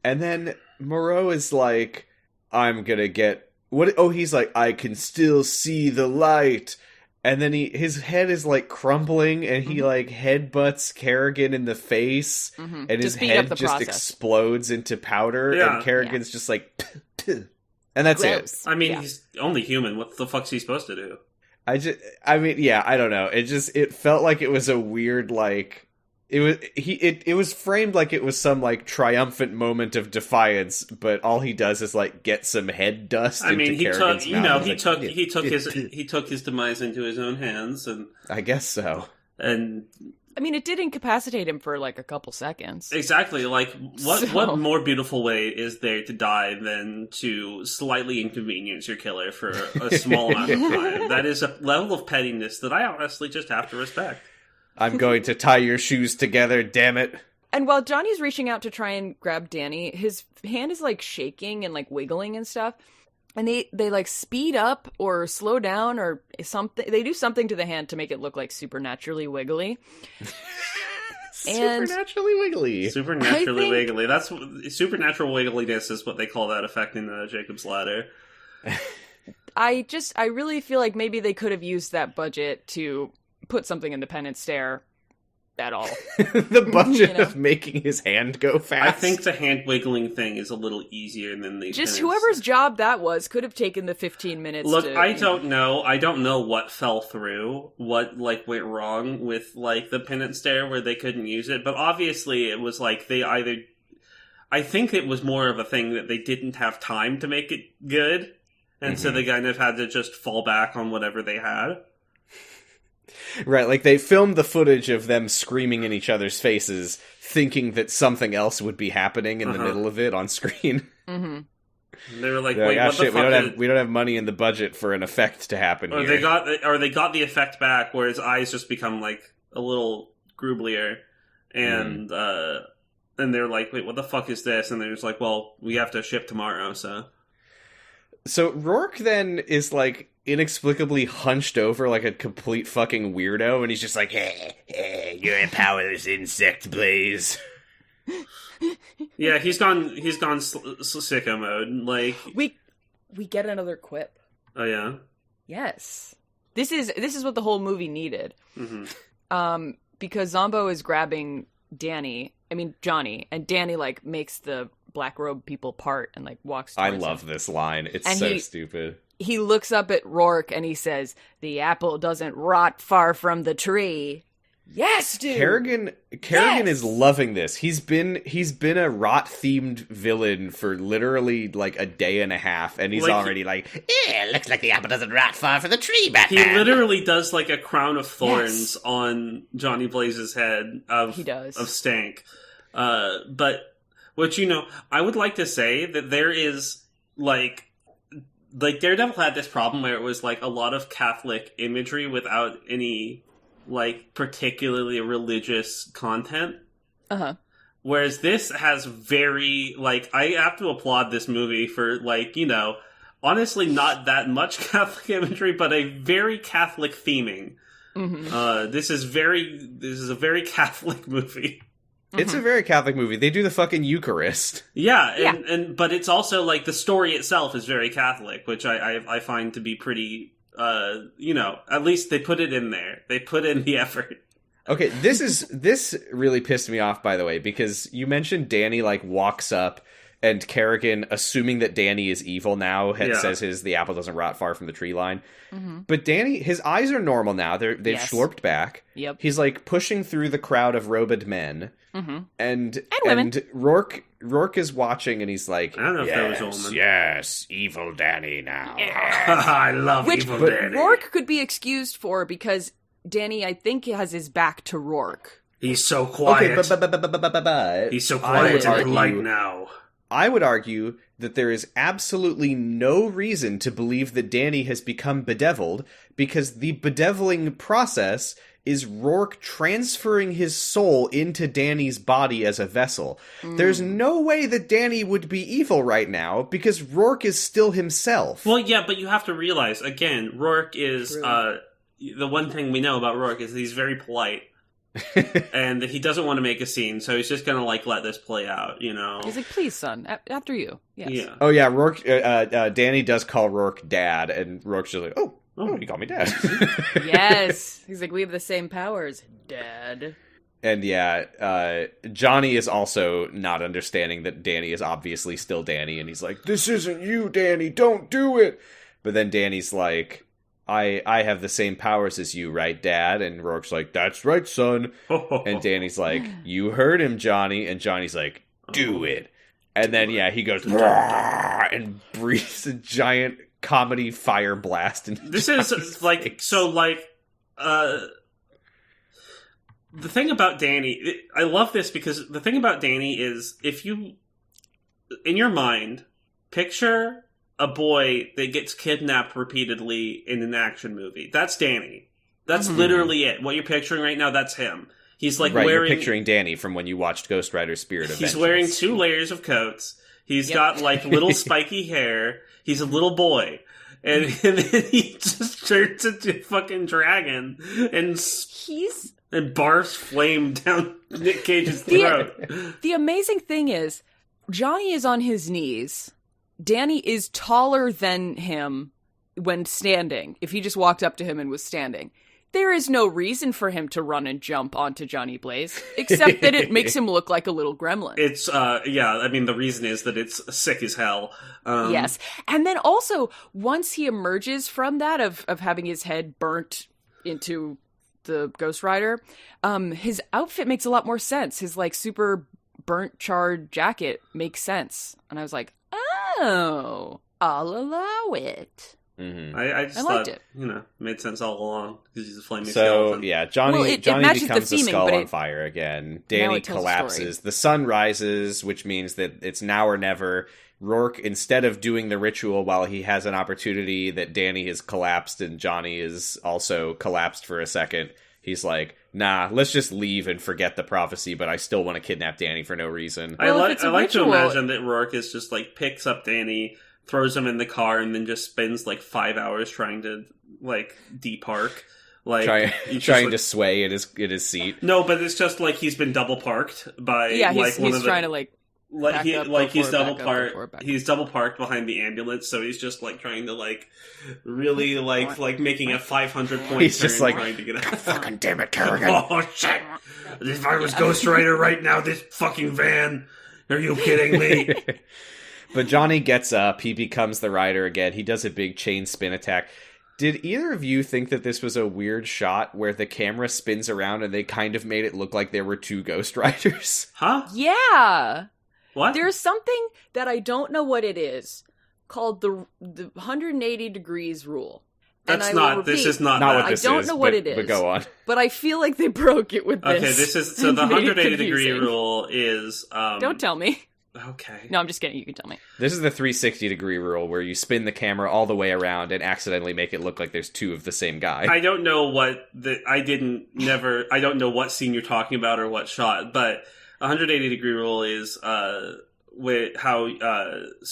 and then Moreau is like, "I'm gonna get what?" Oh, he's like, "I can still see the light," and then his head is like crumbling, and he like headbutts Kerrigan in the face, and his head just explodes into powder, and Kerrigan's just like, and that's Gross. it. I mean, he's only human. What the fuck's he supposed to do? I don't know. It felt like it was a weird, like, it was framed like it was some, like, triumphant moment of defiance, but all he does is, like, get some head dust into Kerrigan's mouth. He took his demise into his own hands, and I guess so. And I mean, it did incapacitate him for like a couple seconds. Exactly. Like, what more beautiful way is there to die than to slightly inconvenience your killer for a small amount of time? That is a level of pettiness that I honestly just have to respect. I'm going to tie your shoes together, damn it. And while Johnny's reaching out to try and grab Danny, his hand is like shaking and like wiggling and stuff. And they like speed up or slow down or something. They do something to the hand to make it look like supernaturally wiggly. Supernaturally wiggly. Supernaturally wiggly. That's supernatural wiggliness is what they call that effect in Jacob's Ladder. I really feel like maybe they could have used that budget to put something in the penance stare at all. The budget of making his hand go fast. I think the hand wiggling thing is a little easier than the just whoever's job that was could have taken the 15 minutes. Look, I don't know. I don't know what fell through, what like went wrong with like the penance stare where they couldn't use it. But obviously, it was like they either. I think it was more of a thing that they didn't have time to make it good, and so they kind of had to just fall back on whatever they had. Right, like they filmed the footage of them screaming in each other's faces, thinking that something else would be happening in the middle of it on screen. They were like, "Wait, what the fuck?" We don't have money in the budget for an effect to happen. Or they got the effect back, where his eyes just become like a little grooblier, and they're like, "Wait, what the fuck is this?" And they're just like, "Well, we have to ship tomorrow, so." So Rourke then is like inexplicably hunched over like a complete fucking weirdo, and he's just like, hey, you're a powerless insect, please. Yeah, he's gone sicko mode. Like we get another quip. Oh yeah. Yes. This is what the whole movie needed. because Zombo is grabbing Johnny, and Danny, like, makes the black robe people part and, like, walks towards I love him. this line. It's And so stupid. He looks up at Rourke and he says, "The apple doesn't rot far from the tree." Yes, dude. Kerrigan is loving this. He's been a rot themed villain for literally like a day and a half, and he's already like, "Yeah, looks like the apple doesn't rot far from the tree, Batman." He literally does like a crown of thorns on Johnny Blaze's head of Stank. But what I would like to say that there is like Daredevil had this problem where it was like a lot of Catholic imagery without any like particularly religious content. Whereas this has very like, I have to applaud this movie for like, honestly not that much Catholic imagery, but a very Catholic theming. This is a very Catholic movie. It's a very Catholic movie. They do the fucking Eucharist. Yeah, but it's also like the story itself is very Catholic, which I find to be pretty. At least they put it in there. They put in the effort. Okay, this really pissed me off, by the way, because you mentioned Danny like walks up and Kerrigan, assuming that Danny is evil now, says the apple doesn't rot far from the tree line. But Danny, his eyes are normal now. They've slurped back. Yep. He's like pushing through the crowd of robed men. And women. Rourke is watching and he's like, I don't know if there was a woman. Yes, evil Danny now. I love evil Danny. Rourke could be excused for because Danny, I think, has his back to Rourke. He's so quiet. Okay, but he's so quiet and polite now. I would argue that there is absolutely no reason to believe that Danny has become bedeviled, because the bedeviling process is Rourke transferring his soul into Danny's body as a vessel. There's no way that Danny would be evil right now, because Rourke is still himself. Well, yeah, but you have to realize, again, Rourke is, the one thing we know about Rourke is that he's very polite. And that he doesn't want to make a scene, so he's just gonna like let this play out, He's like, "Please, son, after you." Yes. Yeah. Oh yeah, Rourke. Danny does call Rourke dad, and Rourke's just like, "Oh, you call me dad." Yes. He's like, "We have the same powers, Dad." And yeah, Johnny is also not understanding that Danny is obviously still Danny, and he's like, "This isn't you, Danny. Don't do it." But then Danny's like, I have the same powers as you, right, Dad? And Rourke's like, "That's right, son." And Danny's like, "You heard him, Johnny." And Johnny's like, "Do it." And then, he goes, and breathes a giant comedy fire blast. This is like, the thing about Danny, I love this because the thing about Danny is, if you, in your mind, picture a boy that gets kidnapped repeatedly in an action movie. That's Danny. That's literally it. What you're picturing right now, that's him. He's like wearing... You're picturing Danny from when you watched Ghost Rider Spirit of Vengeance. He's wearing 2 layers of coats. He's got like little spiky hair. He's a little boy. And then he just turns into a fucking dragon and bars flame down Nick Cage's throat. The amazing thing is, Johnny is on his knees. Danny is taller than him when standing. If he just walked up to him and was standing, there is no reason for him to run and jump onto Johnny Blaze, except that it makes him look like a little gremlin. It's, the reason is that it's sick as hell. Yes. And then also, once he emerges from that, of having his head burnt into the Ghost Rider, his outfit makes a lot more sense. His, like, super burnt, charred jacket makes sense. And I was like, oh, I'll allow it. I just liked thought, it. Made sense all along, because he's a flaming skeleton. So, yeah, Johnny becomes the skull on fire again. Danny collapses. The sun rises, which means that it's now or never. Rourke, instead of doing the ritual while he has an opportunity that Danny has collapsed and Johnny is also collapsed for a second, he's like, nah, let's just leave and forget the prophecy, but I still want to kidnap Danny for no reason. I like to imagine that Rourke is just like, picks up Danny, throws him in the car, and then just spends like 5 hours trying to like depark. Like trying to sway in his seat. No, but it's just like he's been double parked by he's trying to like He's double parked. He's double parked behind the ambulance, so he's just like trying to like really like making a 500 point. He's turn just like, trying to get out. Fucking damn it, Kerrigan! Oh shit! If I was Ghost Rider right now, this fucking van. Are you kidding me? But Johnny gets up. He becomes the rider again. He does a big chain spin attack. Did either of you think that this was a weird shot where the camera spins around and they kind of made it look like there were two Ghost Riders? Huh? Yeah. What? There's something that I don't know what it is called the 180 degrees rule. This is Not not what this I don't is, know what it is. But go on. But I feel like they broke it with this. Okay, this is so the 180 degree confusing. rule is Don't tell me. Okay. No, I'm just kidding. You can tell me. This is the 360 degree rule where you spin the camera all the way around and accidentally make it look like there's two of the same guy. I don't know I don't know what scene you're talking about or what shot, but 180 degree rule is so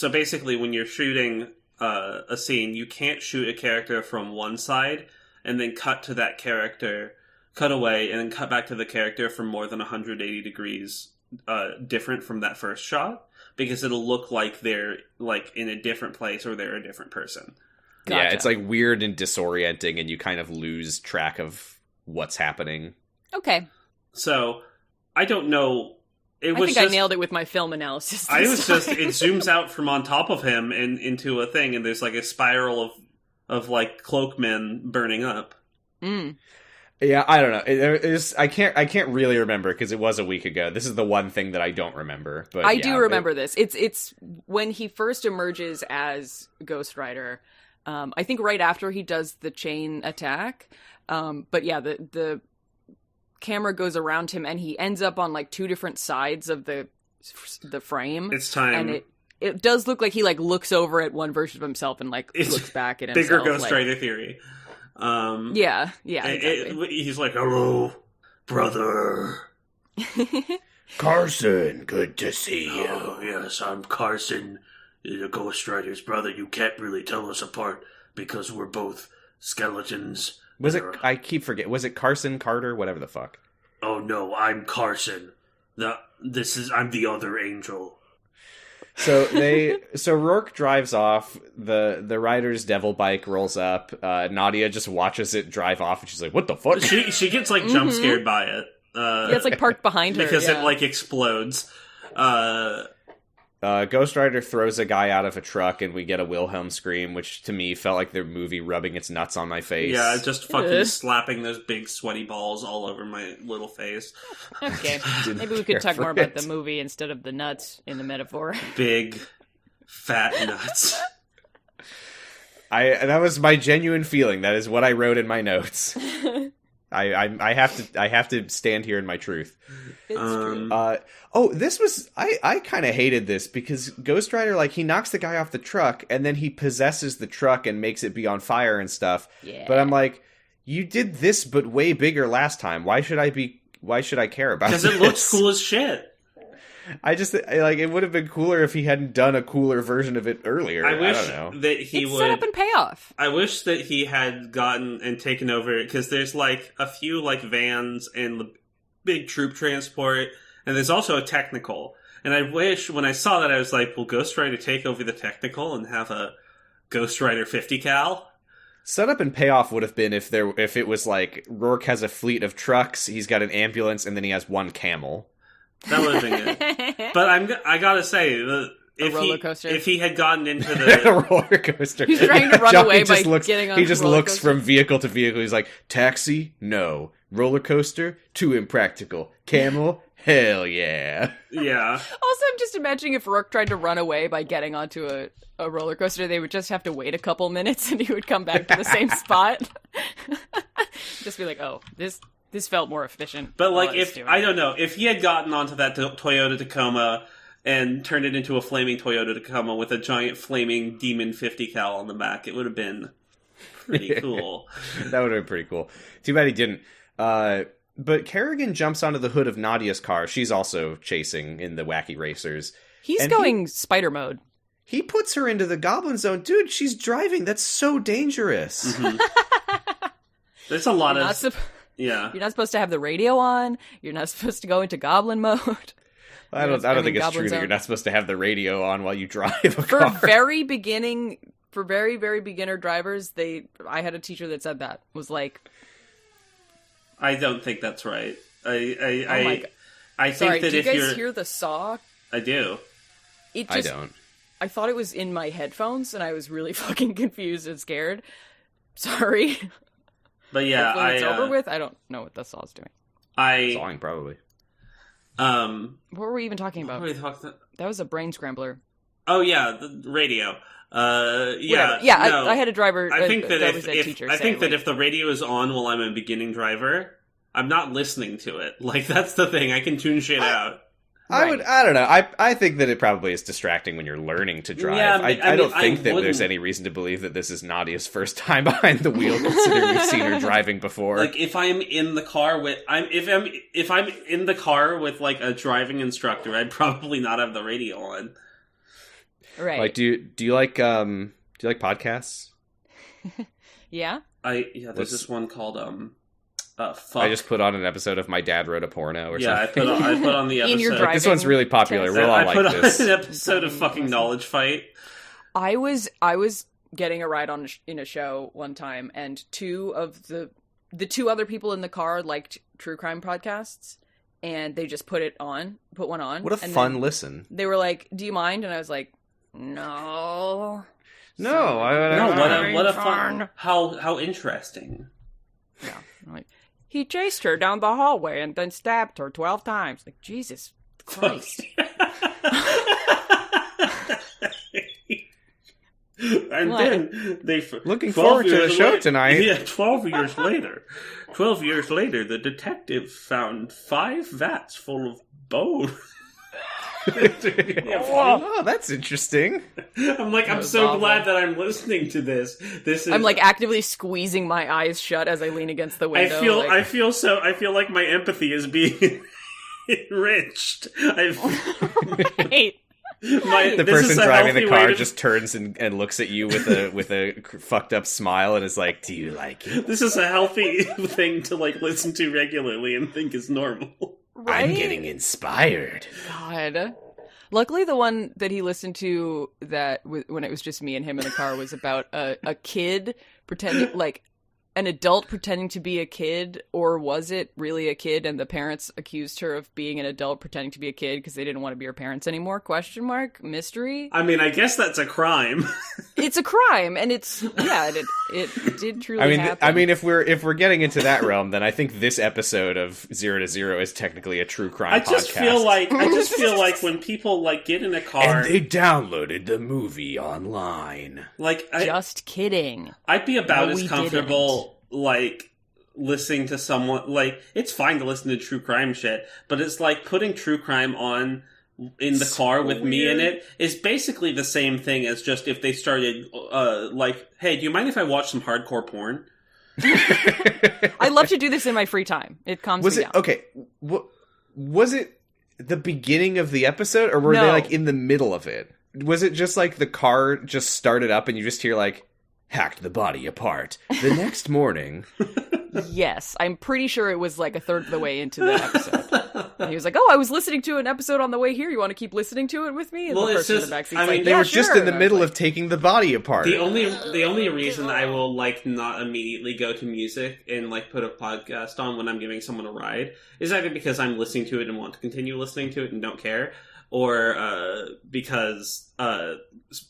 basically when you're shooting a scene, you can't shoot a character from one side and then cut to that character, cut away, and then cut back to the character from more than 180 degrees different from that first shot, because it'll look like they're like in a different place or they're a different person. Gotcha. Yeah, it's like weird and disorienting, and you kind of lose track of what's happening. Okay. So I don't know. I think I nailed it with my film analysis. It zooms out from on top of him and into a thing, and there's like a spiral of like cloakmen burning up. Mm. Yeah, I don't know. I can't really remember because it was a week ago. This is the one thing that I don't remember. But I do remember this. It's when he first emerges as Ghost Rider. I think right after he does the chain attack. But yeah, the camera goes around him and he ends up on like two different sides of the frame. It's time. Mm. And it does look like he like looks over at one version of himself and like looks back at himself. Bigger Ghost Rider theory. Yeah, exactly. He's like, hello, brother. Carson, good to see you. Oh, yes, I'm Carson, the Ghost Rider's brother. You can't really tell us apart because we're both skeletons. I keep forgetting. Was it Carson, Carter, whatever the fuck? Oh no, I'm Carson. I'm the other angel. So Rourke drives off. The rider's devil bike rolls up. Nadya just watches it drive off, and she's like, "What the fuck?" She gets like jump scared by it. Yeah, it's like parked behind her because it like explodes. Ghost Rider throws a guy out of a truck, and we get a Wilhelm scream, which to me felt like the movie rubbing its nuts on my face. Yeah, just fucking slapping those big sweaty balls all over my little face. Okay, maybe we could talk more about the movie instead of the nuts in the metaphor. Big, fat nuts. That was my genuine feeling. That is what I wrote in my notes. I have to stand here in my truth. It's true. This was I kind of hated this because Ghost Rider, like, he knocks the guy off the truck and then he possesses the truck and makes it be on fire and stuff. Yeah. But I'm like, you did this but way bigger last time. Why should I care about this? Because it looks cool as shit. I just like it would have been cooler if he hadn't done a cooler version of it earlier. I wish don't know. that he it's would set up and pay off. I wish that he had gotten and taken over, because there's like a few like vans and the big troop transport, and there's also a technical. And I wish when I saw that I was like, will Ghost Rider take over the technical and have a Ghost Rider 50 cal? Set up and payoff would have been if it was like Rourke has a fleet of trucks, he's got an ambulance, and then he has one camel. That would have been good. But I gotta say, if he had gotten into the roller coaster, he's trying to run away by getting on. He just looks from vehicle to vehicle. He's like, taxi, no. Roller coaster, too impractical. Camel, hell yeah. Yeah. Also, I'm just imagining if Rourke tried to run away by getting onto a roller coaster, they would just have to wait a couple minutes and he would come back to the same spot. Just be like, oh, this felt more efficient. But like, I don't know, if he had gotten onto that Toyota Tacoma and turned it into a flaming Toyota Tacoma with a giant flaming Demon 50 cal on the back, it would have been pretty cool. That would have been pretty cool. Too bad he didn't. But Kerrigan jumps onto the hood of Nadia's car. She's also chasing in the Wacky Racers. He's going spider mode. He puts her into the Goblin Zone. Dude, she's driving. That's so dangerous. Mm-hmm. There's a lot of... Yeah. You're not supposed to have the radio on. You're not supposed to go into goblin mode. I don't think it's true that you're not supposed to have the radio on while you drive a car. For very beginner drivers, I had a teacher that said that was like, I don't think that's right. I think that do you if guys hear the saw? I do. I don't. I thought it was in my headphones, and I was really fucking confused and scared. Sorry. But yeah, hopefully it's over with. I don't know what the saw's doing. Sawing probably. What were we even talking about? That was a brain scrambler. Oh yeah, the radio. Yeah, no, I had a driver. I think that if the radio is on while I'm a beginning driver, I'm not listening to it. Like that's the thing. I can tune shit out. I don't know. I think that it probably is distracting when you're learning to drive. Yeah, I don't think that there's any reason to believe that this is Nadya's first time behind the wheel, considering we've seen her driving before. Like if I'm in the car with if I'm in the car with like a driving instructor, I'd probably not have the radio on. Right. Like do you like podcasts? Yeah. There's this one called Fuck. I just put on an episode of My Dad Wrote a Porno or something. I put on the episode. In your driving this one's really popular. We'll all like this. I put on an episode of fucking Knowledge Fight. I was getting a ride in a show one time, and two of the two other people in the car liked true crime podcasts, and they just put one on. What a fun listen. They were like, "Do you mind?" And I was like, "No." What a fun. How interesting. Yeah. Like, he chased her down the hallway and then stabbed her 12 times. Like, Jesus Christ. And then they... Looking forward to the show tonight. Yeah, 12 years later. 12 years later, the detective found 5 vats full of bone. Oh, that's interesting. I'm so glad that I'm listening to this. I'm like actively squeezing my eyes shut as I lean against the window. I feel like my empathy is being enriched. Right. The person driving the car just turns and looks at you with a fucked up smile and is like, "Do you like it?" This is a healthy thing to like listen to regularly and think is normal. Right? I'm getting inspired. God. Luckily, the one that he listened to when it was just me and him in the car was about a kid pretending, like an adult pretending to be a kid, or was it really a kid and the parents accused her of being an adult pretending to be a kid because they didn't want to be her parents anymore? Question mark? Mystery? I mean, I guess that's a crime. It's a crime, and it did truly happen. I mean, if we're getting into that realm, then I think this episode of 0 to 0 is technically a true crime podcast. I just feel like when people like get in a car and they downloaded the movie online. Just kidding. I'd be about as comfortable like listening to someone, like it's fine to listen to true crime shit, but it's like putting true crime on in the car with me in it is basically the same thing as just if they started like, "Hey, do you mind if I watch some hardcore porn?" I love to do this in my free time. It calms me down. Okay, was it the beginning of the episode, or were they like in the middle of it? Was it just like the car just started up and you just hear like, "Hacked the body apart the next morning"? Yes, I'm pretty sure it was like a third of the way into the episode. And he was like, "Oh, I was listening to an episode on the way here. You want to keep listening to it with me?" And the person in the backseat's like, they were just in the middle of taking the body apart. The only reason I will like not immediately go to music and like put a podcast on when I'm giving someone a ride is either because I'm listening to it and want to continue listening to it and don't care, or because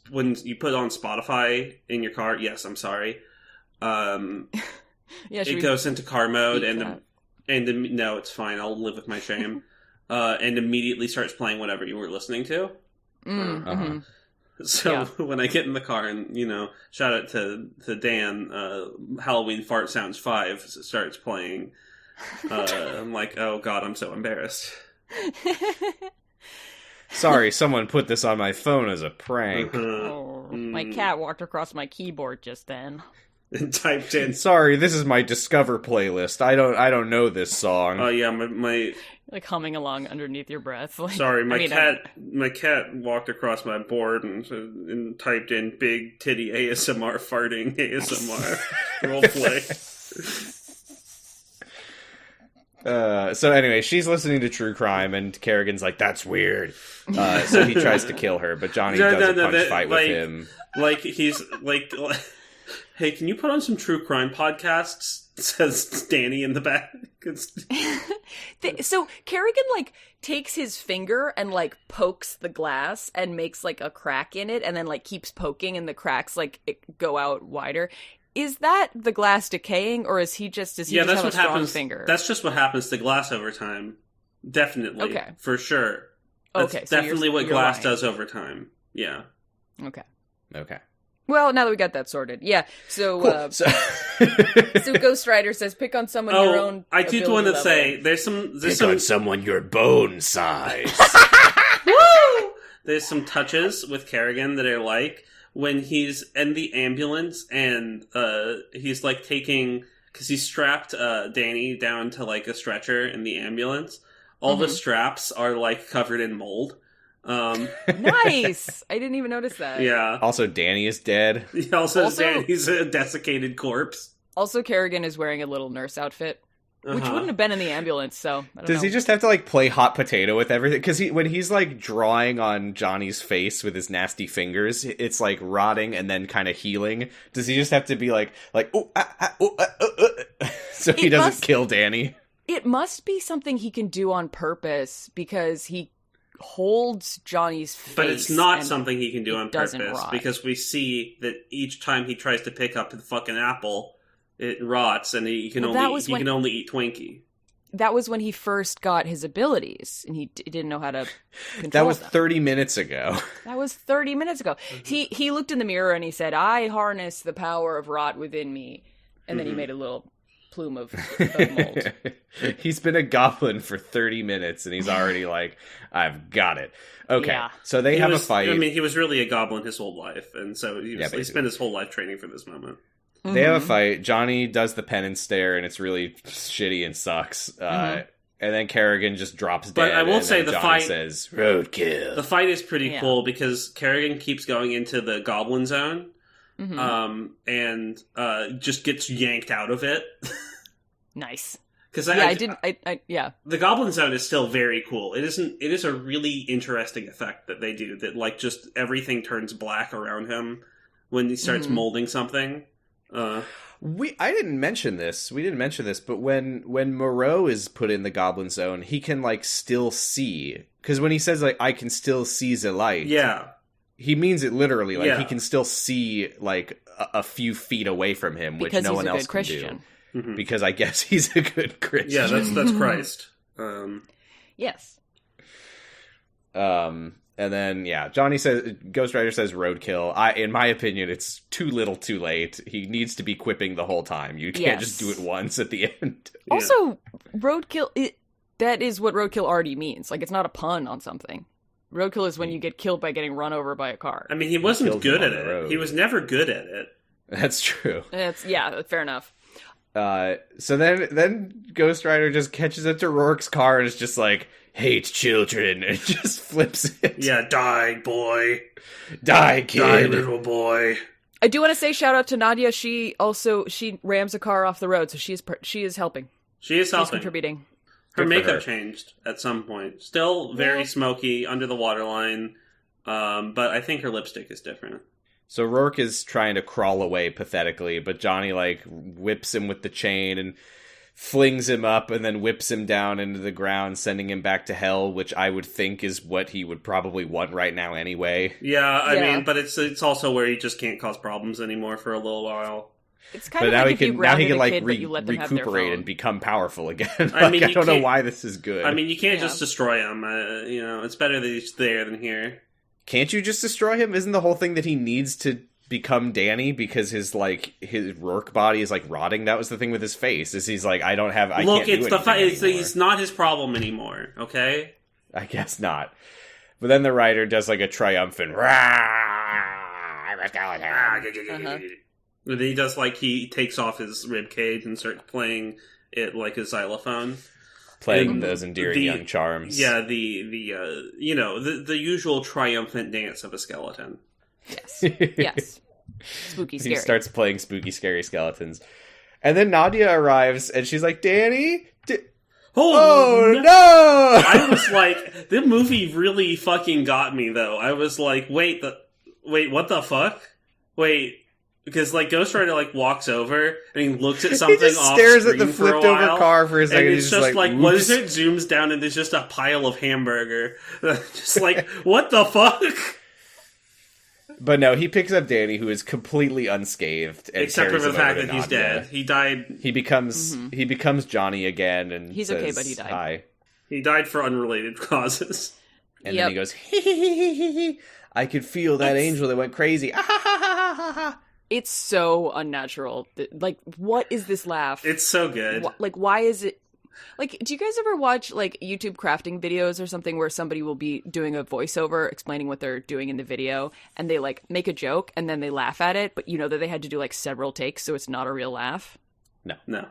when you put on Spotify in your car, yes, I'm sorry. It goes into car mode and no, it's fine. I'll live with my shame. And immediately starts playing whatever you were listening to. So when I get in the car and, shout out to Dan, Halloween Fart Sounds 5 starts playing, I'm like, oh god, I'm so embarrassed. Sorry, someone put this on my phone as a prank. My cat walked across my keyboard just then. And typed in, "Sorry, this is my Discover playlist. I don't know this song." Oh yeah, my like humming along underneath your breath. Like, sorry, my cat walked across my board and typed in "big titty ASMR farting ASMR roleplay." So anyway, she's listening to true crime, and Kerrigan's like, "That's weird." So he tries to kill her, but Johnny does a punch fight with him. Like he's like, "Hey, can you put on some true crime podcasts?" Says Danny in the back. So Kerrigan like takes his finger and like pokes the glass and makes like a crack in it, and then like keeps poking, and the cracks like go out wider. Is that the glass decaying, or is he just have a strong finger? That's just what happens to glass over time. Definitely. Okay. For sure. That's definitely what glass does over time. Yeah. Okay. Okay. Well, now that we got that sorted. Yeah. So, cool. So Ghost Rider says, pick on someone your own I did want to say, there's some... on someone your bone size. Woo! There's some touches with Kerrigan that are like, when he's in the ambulance and he's like taking, because he's strapped Danny down to like a stretcher in the ambulance. All the straps are like covered in mold. Nice. I didn't even notice that. Yeah. Also, Danny is dead. Danny's a desiccated corpse. Also, Kerrigan is wearing a little nurse outfit. Which wouldn't have been in the ambulance, so I don't know. He just have to, like, play hot potato with everything? Because when he's, like, drawing on Johnny's face with his nasty fingers, it's, like, rotting and then kind of healing. Does he just have to be, so he doesn't kill Danny? It must be something he can do on purpose, because he holds Johnny's face. But it's not something he can do on purpose, because we see that each time he tries to pick up the fucking apple... It rots, and he can only eat Twinkie. That was when he first got his abilities, and he didn't know how to control That was them. 30 minutes ago. That was 30 minutes ago. He looked in the mirror and he said, "I harness the power of rot within me," and then he made a little plume of mold. He's been a goblin for 30 minutes, and he's already like, "I've got it." Okay, so they have a fight. I mean, he was really a goblin his whole life, and so he spent his whole life training for this moment. They have a fight. Johnny does the penance stare, and it's really shitty and sucks. And then Kerrigan just drops dead. But I will say the Johnny fight says, "Roadkill." The fight is pretty cool because Kerrigan keeps going into the goblin zone, and just gets yanked out of it. Nice. Because the goblin zone is still very cool. It is a really interesting effect that they do. That like just everything turns black around him when he starts molding something. I didn't mention this. We didn't mention this, but when Moreau is put in the goblin zone, he can like still see. Because when he says like "I can still see the light," he means it literally. Like he can still see like a few feet away from him, which no one else can do. Because I guess he's a good Christian. Yeah, that's Christ. Yes. And then, Johnny says, Ghost Rider says roadkill. In my opinion, it's too little too late. He needs to be quipping the whole time. You can't just do it once at the end. Also, roadkill, that is what roadkill already means. Like, it's not a pun on something. Roadkill is when you get killed by getting run over by a car. I mean, he wasn't good at it. He was never good at it. That's true. Fair enough. So then Ghost Rider just catches up to Rourke's car and is just like, "Hate children," and just flips it. Yeah, die, boy. Die, kid. Die, little boy. I do want to say shout out to Nadya. She rams a car off the road, so she is helping. She's contributing. Her makeup changed at some point. Still very smoky, under the waterline, but I think her lipstick is different. So Rourke is trying to crawl away pathetically, but Johnny like whips him with the chain and flings him up and then whips him down into the ground, sending him back to hell, which I would think is what he would probably want right now anyway. Yeah, I mean, but it's also where he just can't cause problems anymore for a little while. It's kind of like if you grounded a kid, but you let them have their recuperate phone. And become powerful again. I mean, I don't know why this is good. I mean, you can't just destroy him. It's better that he's there than here. Can't you just destroy him? Isn't the whole thing that he needs to become Danny because his Rourke body is like rotting? That was the thing with his face. Is he's like, I can't do anything. It's not his problem anymore. Okay, I guess not. But then the writer does like a triumphant And he does he takes off his rib cage and starts playing it like a xylophone. Playing those endearing young charms. Yeah, the usual triumphant dance of a skeleton. Yes. Yes. Spooky, scary. He starts playing spooky, scary skeletons. And then Nadya arrives, and she's like, "Danny? Oh no! I was like, the movie really fucking got me, though. I was like, wait, what the fuck? Wait, because like Ghost Rider like walks over and he looks at something he just off stares screen at the for a flipped over while, car for a second. and it's just like, oops. what is it? Zooms down and there's just a pile of hamburger. Just like, what the fuck? But no, he picks up Danny, who is completely unscathed, and except for carries the him fact over to that he's Nadya. dead. He died. He becomes Johnny again, and he's says, okay, but he died. Hi. He died for unrelated causes. And then he goes, hee. I could feel that angel that went crazy. Ah, ha, ha, ha, ha, ha. It's so unnatural. Like, what is this laugh? It's so good. Like, why is it... Like, do you guys ever watch, like, YouTube crafting videos or something where somebody will be doing a voiceover explaining what they're doing in the video, and they, like, make a joke, and then they laugh at it, but you know that they had to do, like, several takes, so it's not a real laugh? No.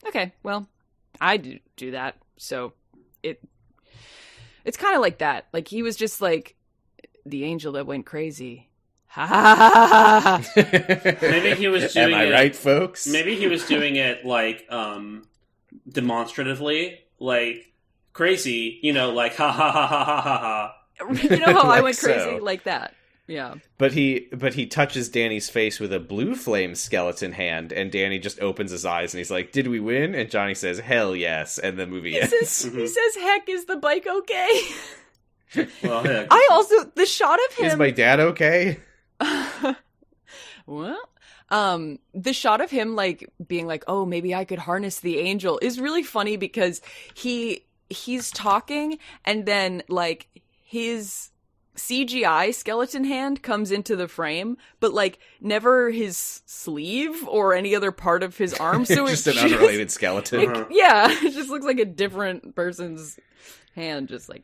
Okay, well, I do that, so it's kind of like that. Like, he was just, like, the angel that went crazy. Ha ha ha ha ha. Maybe he was doing Am I right, folks? Maybe he was doing it, like, demonstratively, like, crazy, you know, like, ha ha ha ha ha ha ha. You know how I Like went crazy? so. Like that. Yeah. But he touches Danny's face with a blue flame skeleton hand, and Danny just opens his eyes and he's like, "Did we win?" And Johnny says, "Hell yes," and the movie ends. He says, "Heck, is the bike okay?" Well, heck. I also, the shot of him... Is my dad okay? Well, the shot of him, like, being like, oh, maybe I could harness the angel is really funny because he's talking and then, like, his CGI skeleton hand comes into the frame, but, like, never his sleeve or any other part of his arm. So just it's an unrelated skeleton. it just looks like a different person's hand, just like...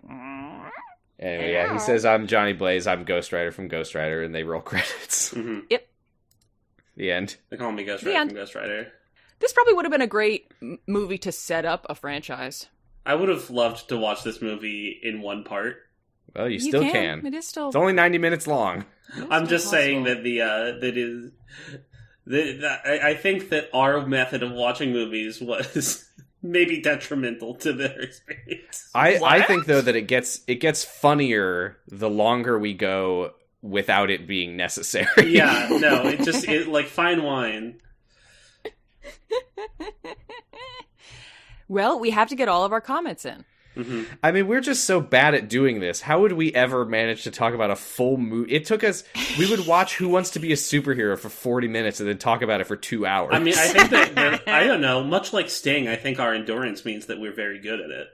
Anyway, yeah, he says, "I'm Johnny Blaze, I'm Ghost Rider from Ghost Rider," and they roll credits. Mm-hmm. Yep. The end. They call me Ghost Rider from Ghost Rider. This probably would have been a great movie to set up a franchise. I would have loved to watch this movie in one part. Well, you still can. It is still... It's only 90 minutes long. I'm just saying that I think that our method of watching movies was maybe detrimental to their experience. I think though that it gets funnier the longer we go without it being necessary. Yeah, no, it like fine wine. Well, we have to get all of our comments in. Mm-hmm. I mean, we're just so bad at doing this. How would we ever manage to talk about a full movie? It took us... We would watch Who Wants to Be a Superhero for 40 minutes and then talk about it for 2 hours. I mean, I think that I don't know, much like Sting, I think our endurance means that we're very good at it.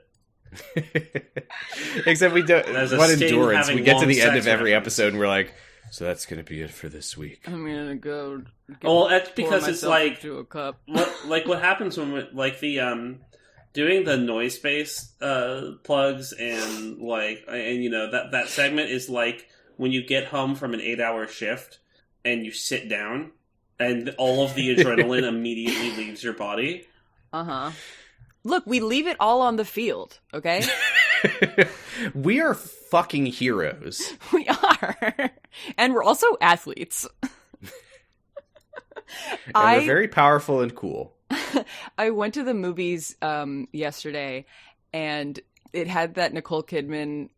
Except we don't... As a What Sting endurance? having We get to long the end sex of every reference. episode and we're like, so that's going to be it for this week. I'm gonna go... Well, that's because it's like... into a cup. What happens when, like, the, doing the noise space plugs and you know that segment is like when you get home from an 8-hour shift and you sit down and all of the adrenaline immediately leaves your body. Look, we leave it all on the field, okay? We are fucking heroes. We are. And we're also athletes. And we're very powerful and cool. I went to the movies yesterday, and it had that Nicole Kidman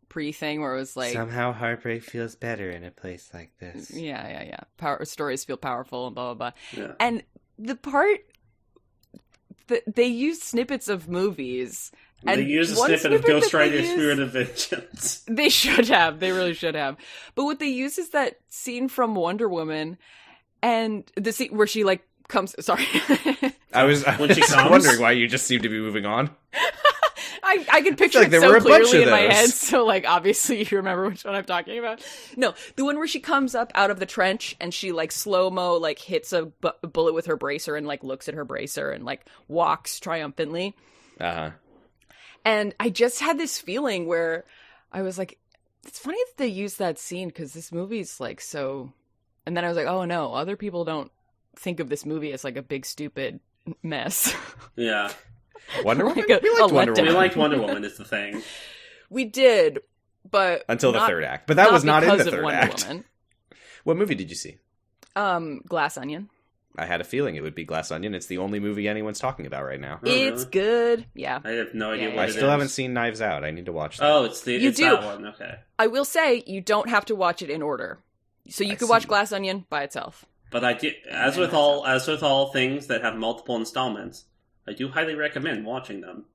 pre-thing where it was like... Somehow heartbreak feels better in a place like this. Yeah. Stories feel powerful and blah, blah, blah. Yeah. And the part... they use snippets of movies. And they use a one snippet of Ghost that they Rider use- Spirit of Vengeance. They should have. They really should have. But what they use is that scene from Wonder Woman, and the scene where she, like, comes... Sorry. I was When she comes? wondering why you just seem to be moving on. I can picture like it there so were a bunch clearly of in my those. head, so, like, obviously you remember which one I'm talking about. No, the one where she comes up out of the trench and she, like, slow-mo, like, hits a bullet with her bracer and, like, looks at her bracer and, like, walks triumphantly. Uh-huh. And I just had this feeling where I was like, it's funny that they use that scene because this movie's, like, so... And then I was like, oh, no, other people don't think of this movie as, like, a big, stupid mess. Yeah. Wonder Woman? Like We liked Wonder letdown. We Woman. liked Wonder Woman is the thing. We did, but... Until the not- third act. But that was not in because the of third Wonder act. Woman. What movie did you see? Glass Onion. I had a feeling it would be Glass Onion. It's the only movie anyone's talking about right now. Oh, it's good. Yeah. I have no idea what I it is. still haven't seen Knives Out. I need to watch that. Oh, it's that one. Okay. I will say, you don't have to watch it in order. So you could watch Glass Onion by itself. But I did, as with all things that have multiple installments, I do highly recommend watching them.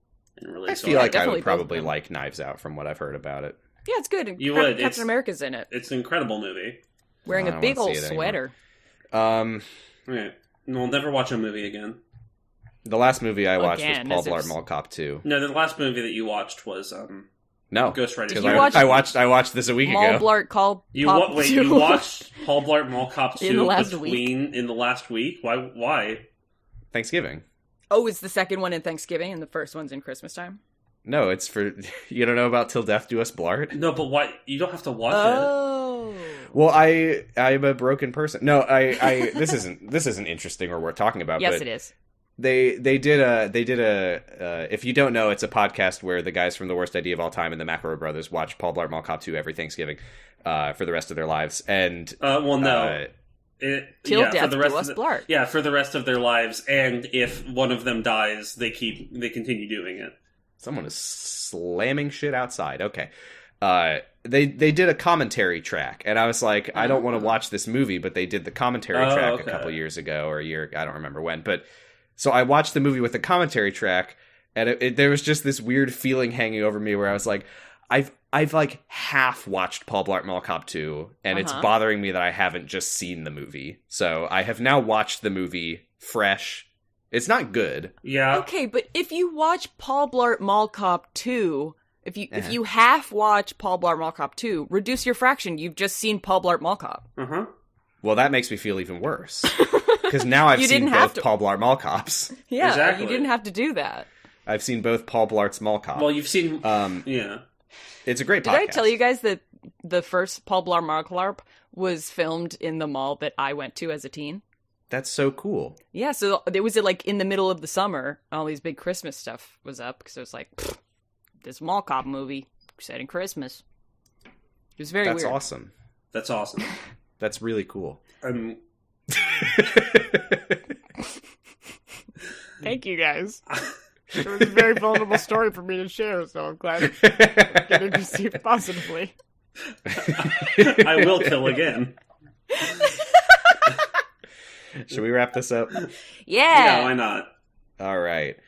I feel like I would probably like Knives Out from what I've heard about it. Yeah, it's good. You would. Captain America's in it. It's an incredible movie. Wearing a big old sweater. Right. We'll never watch a movie again. The last movie I watched was Paul Blart Mall Cop 2. No, the last movie that you watched was no, Ghost Rider. I watched this a week ago. Mall Blart Call you watched Paul Blart Mall Cop 2 in the last week? Why? Thanksgiving. Oh, it's the second one in Thanksgiving and the first one's in Christmas time? No, it's for... You don't know about Till Death Do Us Blart? No, but why? You don't have to watch it. Well, I'm a broken person. No, this isn't interesting or worth talking about. Yes, but it is. They did a if you don't know, it's a podcast where the guys from The Worst Idea of All Time and the McElroy brothers watch Paul Blart Mall Cop 2 every Thanksgiving for the rest of their lives. And Till Death Do Us Blart. Yeah, for the rest of their lives, and if one of them dies, they continue doing it. Someone is slamming shit outside. Okay. They did a commentary track, and I was like, I don't want to watch this movie, but they did the commentary track a couple years ago, or a year, I don't remember when, but so I watched the movie with the commentary track, and there was just this weird feeling hanging over me where I was like, I've like half watched Paul Blart Mall Cop 2, and it's bothering me that I haven't just seen the movie. So I have now watched the movie fresh. It's not good. Yeah. Okay, but if you watch Paul Blart Mall Cop 2, if you half watch Paul Blart Mall Cop 2, reduce your fraction. You've just seen Paul Blart Mall Cop. Uh-huh. Well, that makes me feel even worse. Because now I've seen both Paul Blart Mall Cops. Yeah, exactly. You didn't have to do that. I've seen both Paul Blart's Mall Cop. Well, you've seen... yeah. It's a great podcast. Did I tell you guys that the first Paul Blart Mall Cop was filmed in the mall that I went to as a teen? That's so cool. Yeah, so it was like in the middle of the summer. All these big Christmas stuff was up because it was like, this Mall Cop movie set in Christmas. It was very weird. That's awesome. That's awesome. That's really cool. Thank you, guys. It was a very vulnerable story for me to share, so I'm glad it's getting received positively. I will kill again. Should we wrap this up? Yeah, why not? All right.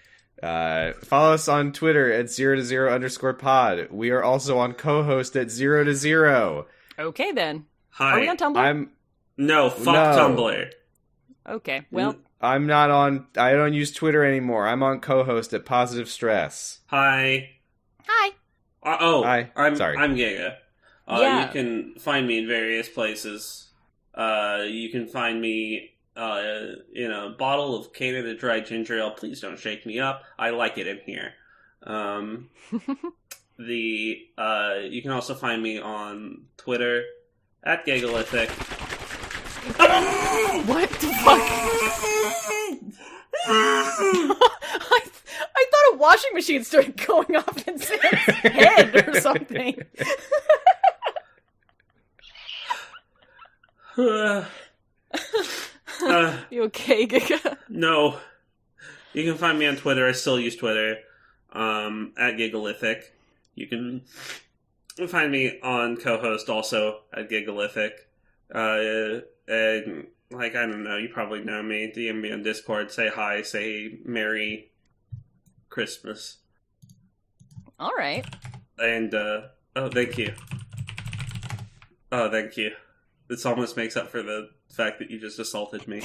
Follow us on Twitter at 0to0_pod. We are also on co-host at 0to0. Okay, then. Hi. Are we on Tumblr? No, Tumblr. Okay, well... I'm not on... I don't use Twitter anymore. I'm on co-host at Positive Stress. Hi. Hi. Hi. Sorry. I'm Giga. Yeah. You can find me in various places. You can find me in a bottle of Canada Dry Ginger Ale. Please don't shake me up. I like it in here. You can also find me on Twitter at Gigalithic. What the fuck? I thought a washing machine started going off in Sam's head or something. You okay, Giga? No. You can find me on Twitter. I still use Twitter. At Gigalithic. You can find me on co-host also at Gigalithic. And, like, I don't know, you probably know me. DM me on Discord, say hi, say Merry Christmas. Alright. And, thank you. Oh, thank you. This almost makes up for the fact that you just assaulted me.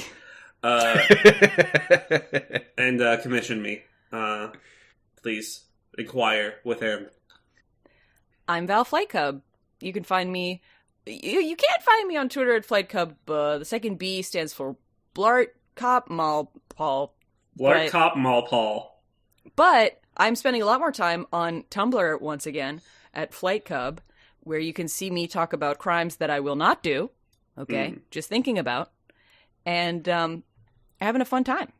And, commission me. Please, inquire within. I'm Val Flight Cub. You can find me... You can't find me on Twitter at Flight Cub. The second B stands for Blart Cop Mall Paul. Blart Cop Mall Paul. But I'm spending a lot more time on Tumblr once again at Flight Cub, where you can see me talk about crimes that I will not do. Okay, just thinking about, and having a fun time,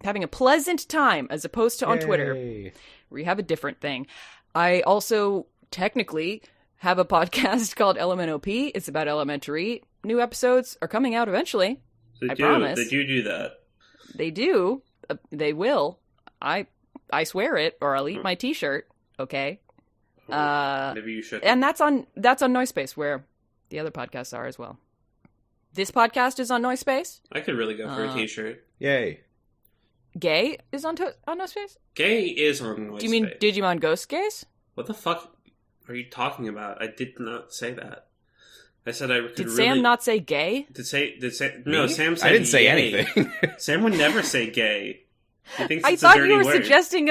having a pleasant time, as opposed to on Twitter, where you have a different thing. I also technically have a podcast called LMNOP. It's about elementary. New episodes are coming out eventually. They I do. promise. They do that. They do. They will. I swear it, or I'll eat my T-shirt. Okay. Maybe you should. And that's on Noisepace, where the other podcasts are as well. This podcast is on Noisepace. I could really go for a T-shirt. Yay. Gay is on Noisepace? Gay is on Noisepace. Do you mean Digimon Ghost Gays? What the fuck are you talking about? I did not say that. I said I could Did really... Sam not say gay? No, Sam said I didn't say yay. anything. Sam would never say gay. He thinks I it's thought a dirty you were word. suggesting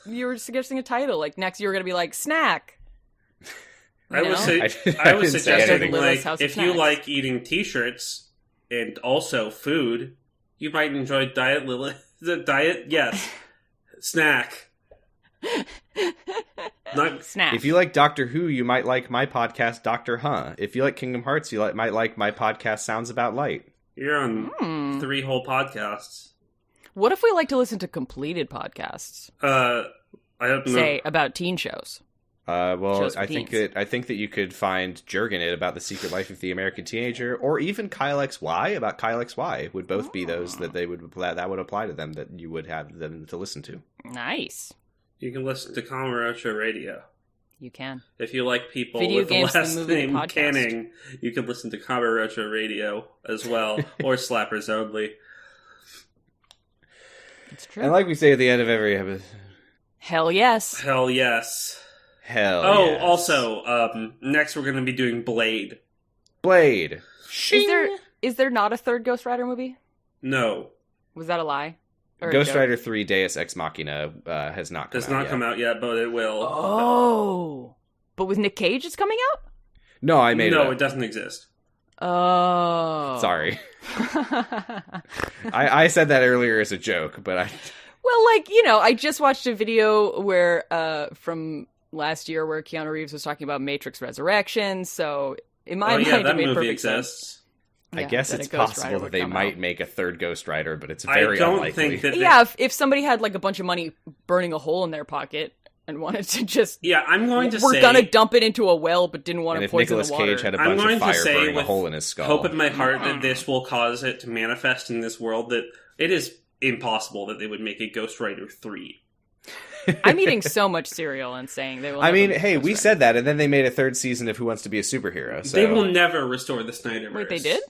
you were suggesting a title. Like next you were going to be like snack. I was I didn't say suggesting, anything. like, House of if you Snacks. like eating T-shirts and also food, you might enjoy Diet Lilith. The diet, yes. Snack. Not Snack. If you like Doctor Who, you might like my podcast, Doctor Huh. If you like Kingdom Hearts, you might like my podcast, Sounds About Light. You're on 3 whole podcasts. What if we like to listen to completed podcasts? I don't know. Say about teen shows. Well, Shows for I think teens. that you could find Jurgen It about the secret life of the American teenager, or even Kyle XY about Kyle XY would both be those that they would that would apply to them, that you would have them to listen to. Nice. You can listen to Kamurocho Radio. You can. If you like people Video with the games, the last movie, the name podcast. Canning, you can listen to Kamurocho Radio as well, or Slappers Only. It's true. And like we say at the end of every episode, Hell yes. Hell yes. hell Oh, yes. Also, next we're going to be doing Blade. Blade. Is there not a third Ghost Rider movie? No, Was that a lie? Or a Ghost joke? Rider 3 Deus Ex Machina has not come it's out not yet. come out yet, but it will. Oh. But with Nick Cage it's coming out? No, I made it No, up. it doesn't exist. Oh. Sorry. I said that earlier as a joke, but I... Well, like, I just watched a video where from last year where Keanu Reeves was talking about Matrix Resurrections, so in my mind that it made movie perfect exists. sense. I Yeah, guess that it's a Ghost Rider possible that would they come might out. make a third Ghost Rider, but it's I very don't unlikely. think that. Yeah, if somebody had like a bunch of money burning a hole in their pocket and wanted to just Yeah, I'm going to we're say. gonna dump it into a well but didn't want And to if poison Nicolas the water. Cage had a I'm bunch going of to fire say burning a with hole in his skull. hope in my heart that this will cause it to manifest in this world, that it is impossible that they would make a Ghost Rider 3. I'm eating so much cereal and saying they will I never mean, make hey, Ghost we Rider. said that, and then they made a third season of Who Wants to Be a Superhero. So... They will never restore the Snyderverse. Wait, they did?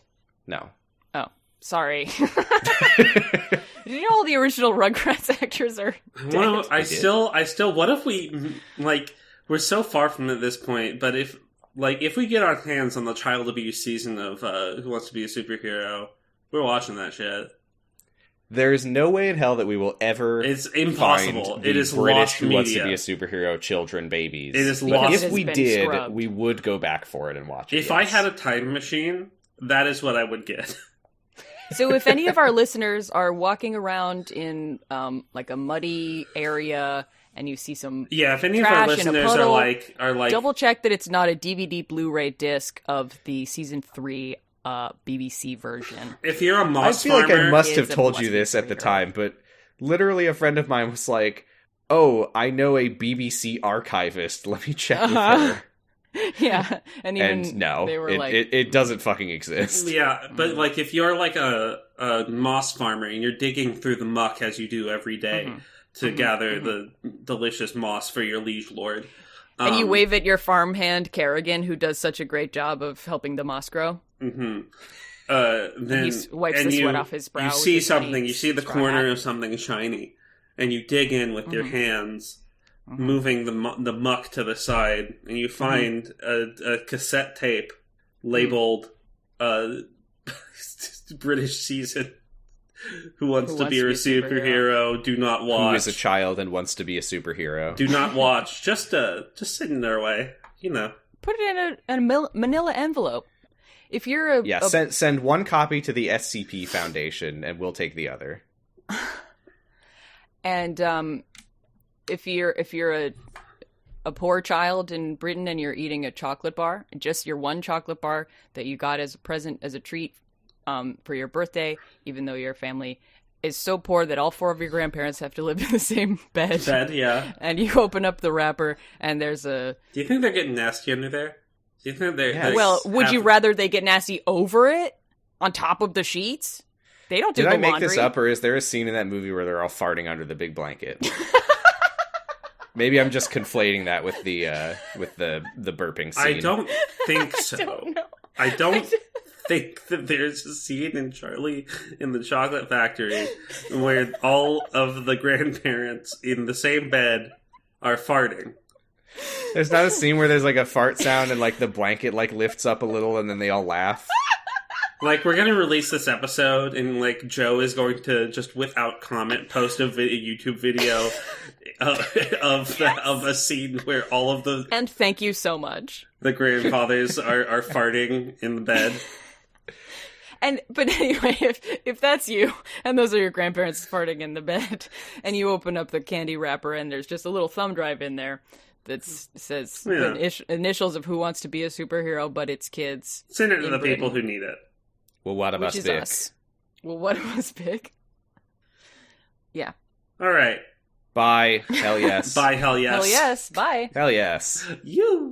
No. Oh, sorry. Did you know all the original Rugrats actors are dead? Well, I did. still. What if we we're so far from it at this point? But if we get our hands on the child abuse season of Who Wants to Be a Superhero, we're watching that shit. There is no way in hell that we will ever. It's impossible. Find the It is British lost Who Wants to media. Be a Superhero children babies. It is Because lost- If It we has been did, scrubbed. we would go back for it and watch it. If I yes. had a time machine, that is what I would get. So if any of our listeners are walking around in like a muddy area and you see some Yeah, if any of our trash in a listeners puddle, are like double check that it's not a DVD Blu-ray disc of the season 3 BBC version. if you're a I moss feel like I farmer, must is have a told you must-be this at the superhero. time, but literally a friend of mine was like, "Oh, I know a BBC archivist. Let me check with her." Yeah, and even And no, they were it, like, it doesn't fucking exist. yeah, but like if you're like a moss farmer and you're digging through the muck as you do every day Mhm. to gather the delicious moss for your liege lord, and you wave at your farmhand Kerrigan, who does such a great job of helping the moss grow. Mm-hmm. Then he wipes the sweat off his brow You with see his something. tiny You see the straw corner hat. of something shiny, and you dig in with your hands, moving the muck to the side, and you find a cassette tape labeled British season. Who wants to be a superhero? Do not watch. Who is a child and wants to be a superhero? Do not watch. Just sitting their way. Put it in a manila envelope. If you're Yeah, send one copy to the SCP Foundation, and we'll take the other. And if you're a poor child in Britain and you're eating a chocolate bar, just your one chocolate bar that you got as a present, as a treat for your birthday, even though your family is so poor that all 4 of your grandparents have to live in the same bed. Yeah. And you open up the wrapper and there's a... Do you think they're getting nasty under there? Do you think they're... Yes. Well, would you rather they get nasty over it? on top of the sheets. They don't do Did the I make laundry. this up, or is there a scene in that movie where they're all farting under the big blanket? Maybe I'm just conflating that with the burping scene. I don't think so. I don't know. I don't think that there's a scene in Charlie in the Chocolate Factory where all of the grandparents in the same bed are farting. There's not a scene where there's like a fart sound and like the blanket like lifts up a little and then they all laugh. Like, we're going to release this episode, and, like, Joe is going to, just without comment, post a YouTube video of a scene where all of the... And thank you so much. The grandfathers are farting in the bed. But anyway, if that's you, and those are your grandparents farting in the bed, and you open up the candy wrapper, and there's just a little thumb drive in there that says the initials of Who Wants to Be a Superhero, but it's kids. Send it to the people who need it. Well, what about Which is Vic? us. Well, what was Vic? Yeah. All right. Bye. Hell yes. Bye, hell yes. Hell yes. Bye. Hell yes. You.